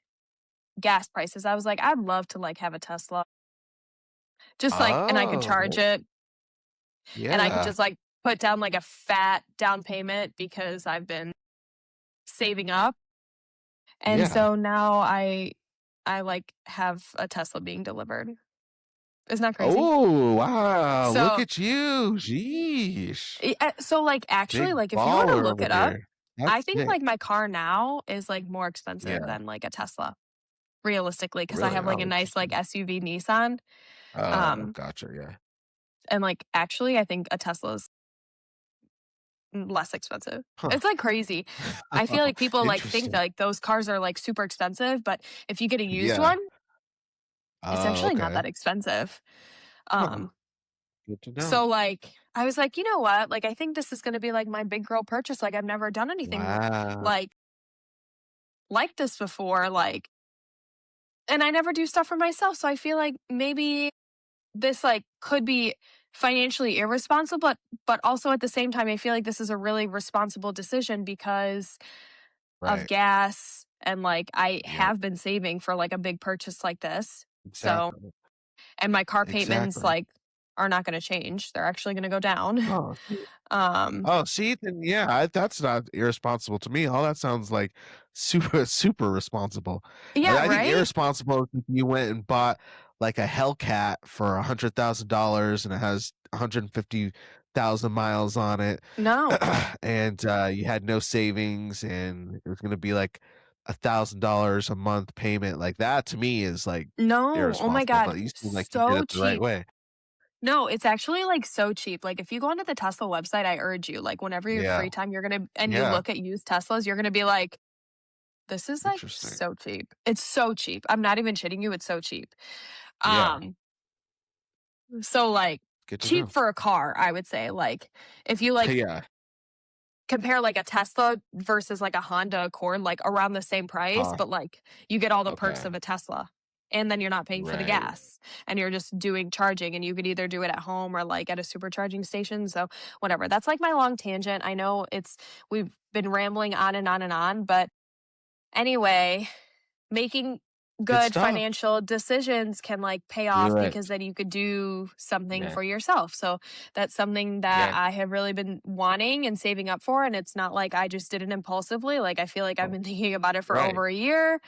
[SPEAKER 1] gas prices, I was like, I'd love to like have a Tesla. Just like, and I could
[SPEAKER 2] Oh,
[SPEAKER 1] charge
[SPEAKER 2] well,
[SPEAKER 1] it and I could
[SPEAKER 2] yeah.
[SPEAKER 1] just like put down like a fat down payment because I've been saving up. And
[SPEAKER 2] Yeah.
[SPEAKER 1] so now I like have a Tesla being delivered. Isn't that crazy?
[SPEAKER 2] Oh, wow. Look
[SPEAKER 1] So
[SPEAKER 2] at you. Jeez.
[SPEAKER 1] So, like, actually,
[SPEAKER 2] Big
[SPEAKER 1] like, if you were to
[SPEAKER 2] baller
[SPEAKER 1] look
[SPEAKER 2] over
[SPEAKER 1] it up,
[SPEAKER 2] there.
[SPEAKER 1] I
[SPEAKER 2] That's
[SPEAKER 1] think,
[SPEAKER 2] sick.
[SPEAKER 1] like, my car now is, like, more expensive
[SPEAKER 2] Yeah.
[SPEAKER 1] than, like, a Tesla, realistically, because I
[SPEAKER 2] Really?
[SPEAKER 1] have, like,
[SPEAKER 2] Oh,
[SPEAKER 1] a nice, like,
[SPEAKER 2] interesting.
[SPEAKER 1] SUV Nissan,
[SPEAKER 2] Oh,
[SPEAKER 1] um,
[SPEAKER 2] gotcha. Yeah.
[SPEAKER 1] and, like, actually, I think a Tesla's less expensive.
[SPEAKER 2] Huh.
[SPEAKER 1] It's, like, crazy. I feel like people, like, think
[SPEAKER 2] Interesting.
[SPEAKER 1] that, like, those cars are, like, super expensive, but if you get a used
[SPEAKER 2] Yeah.
[SPEAKER 1] one, it's
[SPEAKER 2] Oh,
[SPEAKER 1] actually not
[SPEAKER 2] okay.
[SPEAKER 1] that expensive.
[SPEAKER 2] Huh.
[SPEAKER 1] Um,
[SPEAKER 2] Good to know.
[SPEAKER 1] so, like, I was like, "You know what? Like, I think this is gonna be, like, my big girl purchase, like, I've never done anything
[SPEAKER 2] Wow.
[SPEAKER 1] like this before, like, and I never do stuff for myself, so I feel like maybe this, like, could be financially irresponsible, but also at the same time, I feel like this is a really responsible decision because of
[SPEAKER 2] Right.
[SPEAKER 1] gas and, like, I
[SPEAKER 2] Yep.
[SPEAKER 1] have been saving for, like, a big purchase like this. So
[SPEAKER 2] Exactly.
[SPEAKER 1] and my car payments,
[SPEAKER 2] Exactly.
[SPEAKER 1] like, are not gonna change. They're actually gonna go down.
[SPEAKER 2] Oh,
[SPEAKER 1] Um,
[SPEAKER 2] oh, see, then yeah, that's not irresponsible to me. All that sounds like super, super responsible.
[SPEAKER 1] yeah,
[SPEAKER 2] I think
[SPEAKER 1] right?
[SPEAKER 2] irresponsible is if you went and bought like a Hellcat for $100,000 and it has 150,000 miles on it,
[SPEAKER 1] No.
[SPEAKER 2] and you had no savings, and it was going to be like $1,000 a month payment. Like that to me is like
[SPEAKER 1] No. Oh my
[SPEAKER 2] irresponsible.
[SPEAKER 1] god.
[SPEAKER 2] But you seem like you did
[SPEAKER 1] So
[SPEAKER 2] it the right
[SPEAKER 1] cheap.
[SPEAKER 2] way.
[SPEAKER 1] No, it's actually, like, so cheap. Like, if you go onto the Tesla website, I urge you, like, whenever you have
[SPEAKER 2] Yeah,
[SPEAKER 1] free time, you're gonna and you
[SPEAKER 2] yeah,
[SPEAKER 1] look at used Teslas, you're gonna be like, "This is, like,
[SPEAKER 2] interesting.
[SPEAKER 1] so cheap." It's so cheap. I'm not even shitting you, it's so cheap.
[SPEAKER 2] Yeah,
[SPEAKER 1] Um, so, like,
[SPEAKER 2] good to
[SPEAKER 1] cheap
[SPEAKER 2] know.
[SPEAKER 1] for a car, I would say, like, if you, like,
[SPEAKER 2] Yeah.
[SPEAKER 1] compare, like, a Tesla versus, like, a Honda Accord, like, around the same price,
[SPEAKER 2] Huh,
[SPEAKER 1] but, like, you get all the perks
[SPEAKER 2] okay.
[SPEAKER 1] of a Tesla, and then you're not paying for the
[SPEAKER 2] Right.
[SPEAKER 1] gas, and you're just doing charging, and you could either do it at home or, like, at a supercharging station, so whatever. That's, like, my long tangent. I know it's we've been rambling on and on and on, but anyway, making
[SPEAKER 2] Good
[SPEAKER 1] good
[SPEAKER 2] stuff.
[SPEAKER 1] financial decisions can, like, pay
[SPEAKER 2] Do
[SPEAKER 1] off
[SPEAKER 2] it.
[SPEAKER 1] because then you could do something
[SPEAKER 2] Yeah.
[SPEAKER 1] for yourself. So that's something that
[SPEAKER 2] Yeah.
[SPEAKER 1] I have really been wanting and saving up for, and it's not like I just did it impulsively. Like, I feel like I've
[SPEAKER 2] Oh,
[SPEAKER 1] been thinking about it for
[SPEAKER 2] right.
[SPEAKER 1] over a year,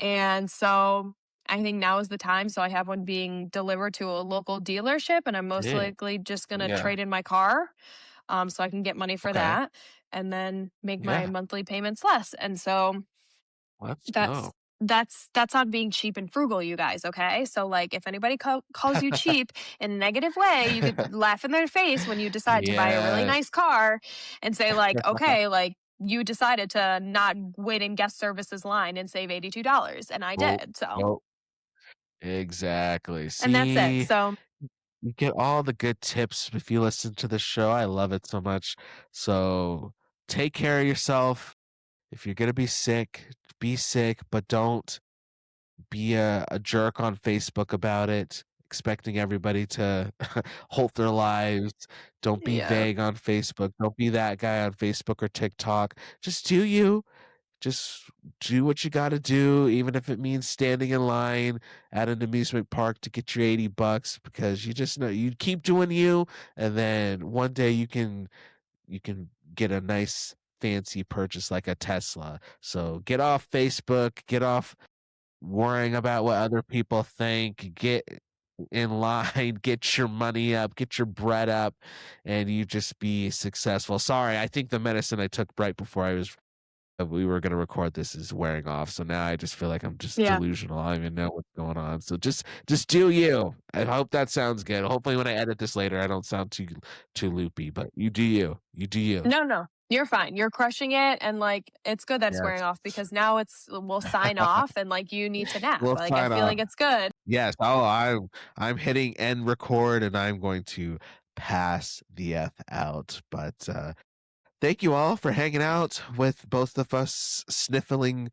[SPEAKER 1] and so I think now is the time. So I have one being delivered to a local dealership, and I'm most
[SPEAKER 2] Yeah.
[SPEAKER 1] likely just gonna
[SPEAKER 2] Yeah.
[SPEAKER 1] trade in my car, so I can get money for
[SPEAKER 2] Okay.
[SPEAKER 1] that, and then make my
[SPEAKER 2] Yeah.
[SPEAKER 1] monthly payments less. And so
[SPEAKER 2] Let's
[SPEAKER 1] that's
[SPEAKER 2] go.
[SPEAKER 1] that's on being cheap and frugal, you guys, okay? So, like, if anybody calls you cheap in a negative way, you could laugh in their face when you decide to buy a really
[SPEAKER 2] Yes.
[SPEAKER 1] nice car and say, like, "Okay, like, you decided to not wait in guest services line and save $82," and I
[SPEAKER 2] Oh,
[SPEAKER 1] did, so
[SPEAKER 2] oh, exactly.
[SPEAKER 1] and that's it.
[SPEAKER 2] See,
[SPEAKER 1] So,
[SPEAKER 2] you get all the good tips if you listen to the show. I love it so much. So take care of yourself. If you're gonna be sick, but don't be a jerk on Facebook about it, expecting everybody to halt their lives. Don't be
[SPEAKER 1] yeah.
[SPEAKER 2] vague on Facebook. Don't be that guy on Facebook or TikTok. Just do you. Just do what you got to do, even if it means standing in line at an amusement park to get your $80, because you just know you keep doing you, and then one day you can get a nice fancy purchase like a Tesla. So get off Facebook, get off worrying about what other people think, get in line, get your money up, get your bread up, and you just be successful. Sorry, I think the medicine I took right before we were gonna record this is wearing off. So now I just feel like I'm just
[SPEAKER 1] Yeah.
[SPEAKER 2] delusional. I don't even know what's going on. So just do you. I hope that sounds good. Hopefully when I edit this later, I don't sound too loopy, but you do you. You do you.
[SPEAKER 1] No, no. You're fine. You're crushing it, and, like, it's good that it's wearing
[SPEAKER 2] Yes.
[SPEAKER 1] off because now we'll sign off and, like, you need to nap.
[SPEAKER 2] We'll
[SPEAKER 1] Like, I
[SPEAKER 2] sign
[SPEAKER 1] feel
[SPEAKER 2] off.
[SPEAKER 1] like it's good.
[SPEAKER 2] Yes. Oh, I'm hitting end record and I'm going to pass the F out. But thank you all for hanging out with both of us sniffling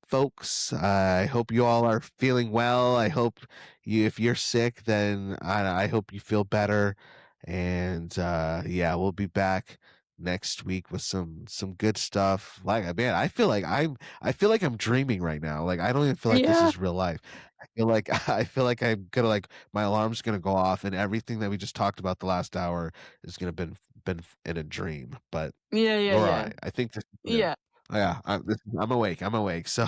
[SPEAKER 2] folks. I hope you all are feeling well. I hope if you're sick, then I hope you feel better. And yeah, we'll be back next week with some good stuff. Like, man, I feel like I'm dreaming right now. Like, I don't even feel like this
[SPEAKER 1] Yeah.
[SPEAKER 2] is real life. I feel like I'm gonna like my alarm's gonna go off, and everything that we just talked about the last hour is gonna been in a dream. But
[SPEAKER 1] Yeah, yeah,
[SPEAKER 2] we're all
[SPEAKER 1] yeah.
[SPEAKER 2] right. I think this is real.
[SPEAKER 1] Yeah.
[SPEAKER 2] Oh, yeah, I'm awake. I'm awake. So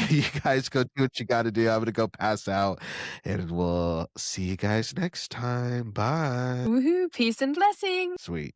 [SPEAKER 2] you guys go do what you got to do. I'm gonna go pass out, and we'll see you guys next time. Bye.
[SPEAKER 1] Woohoo. Peace and blessings.
[SPEAKER 2] Sweet.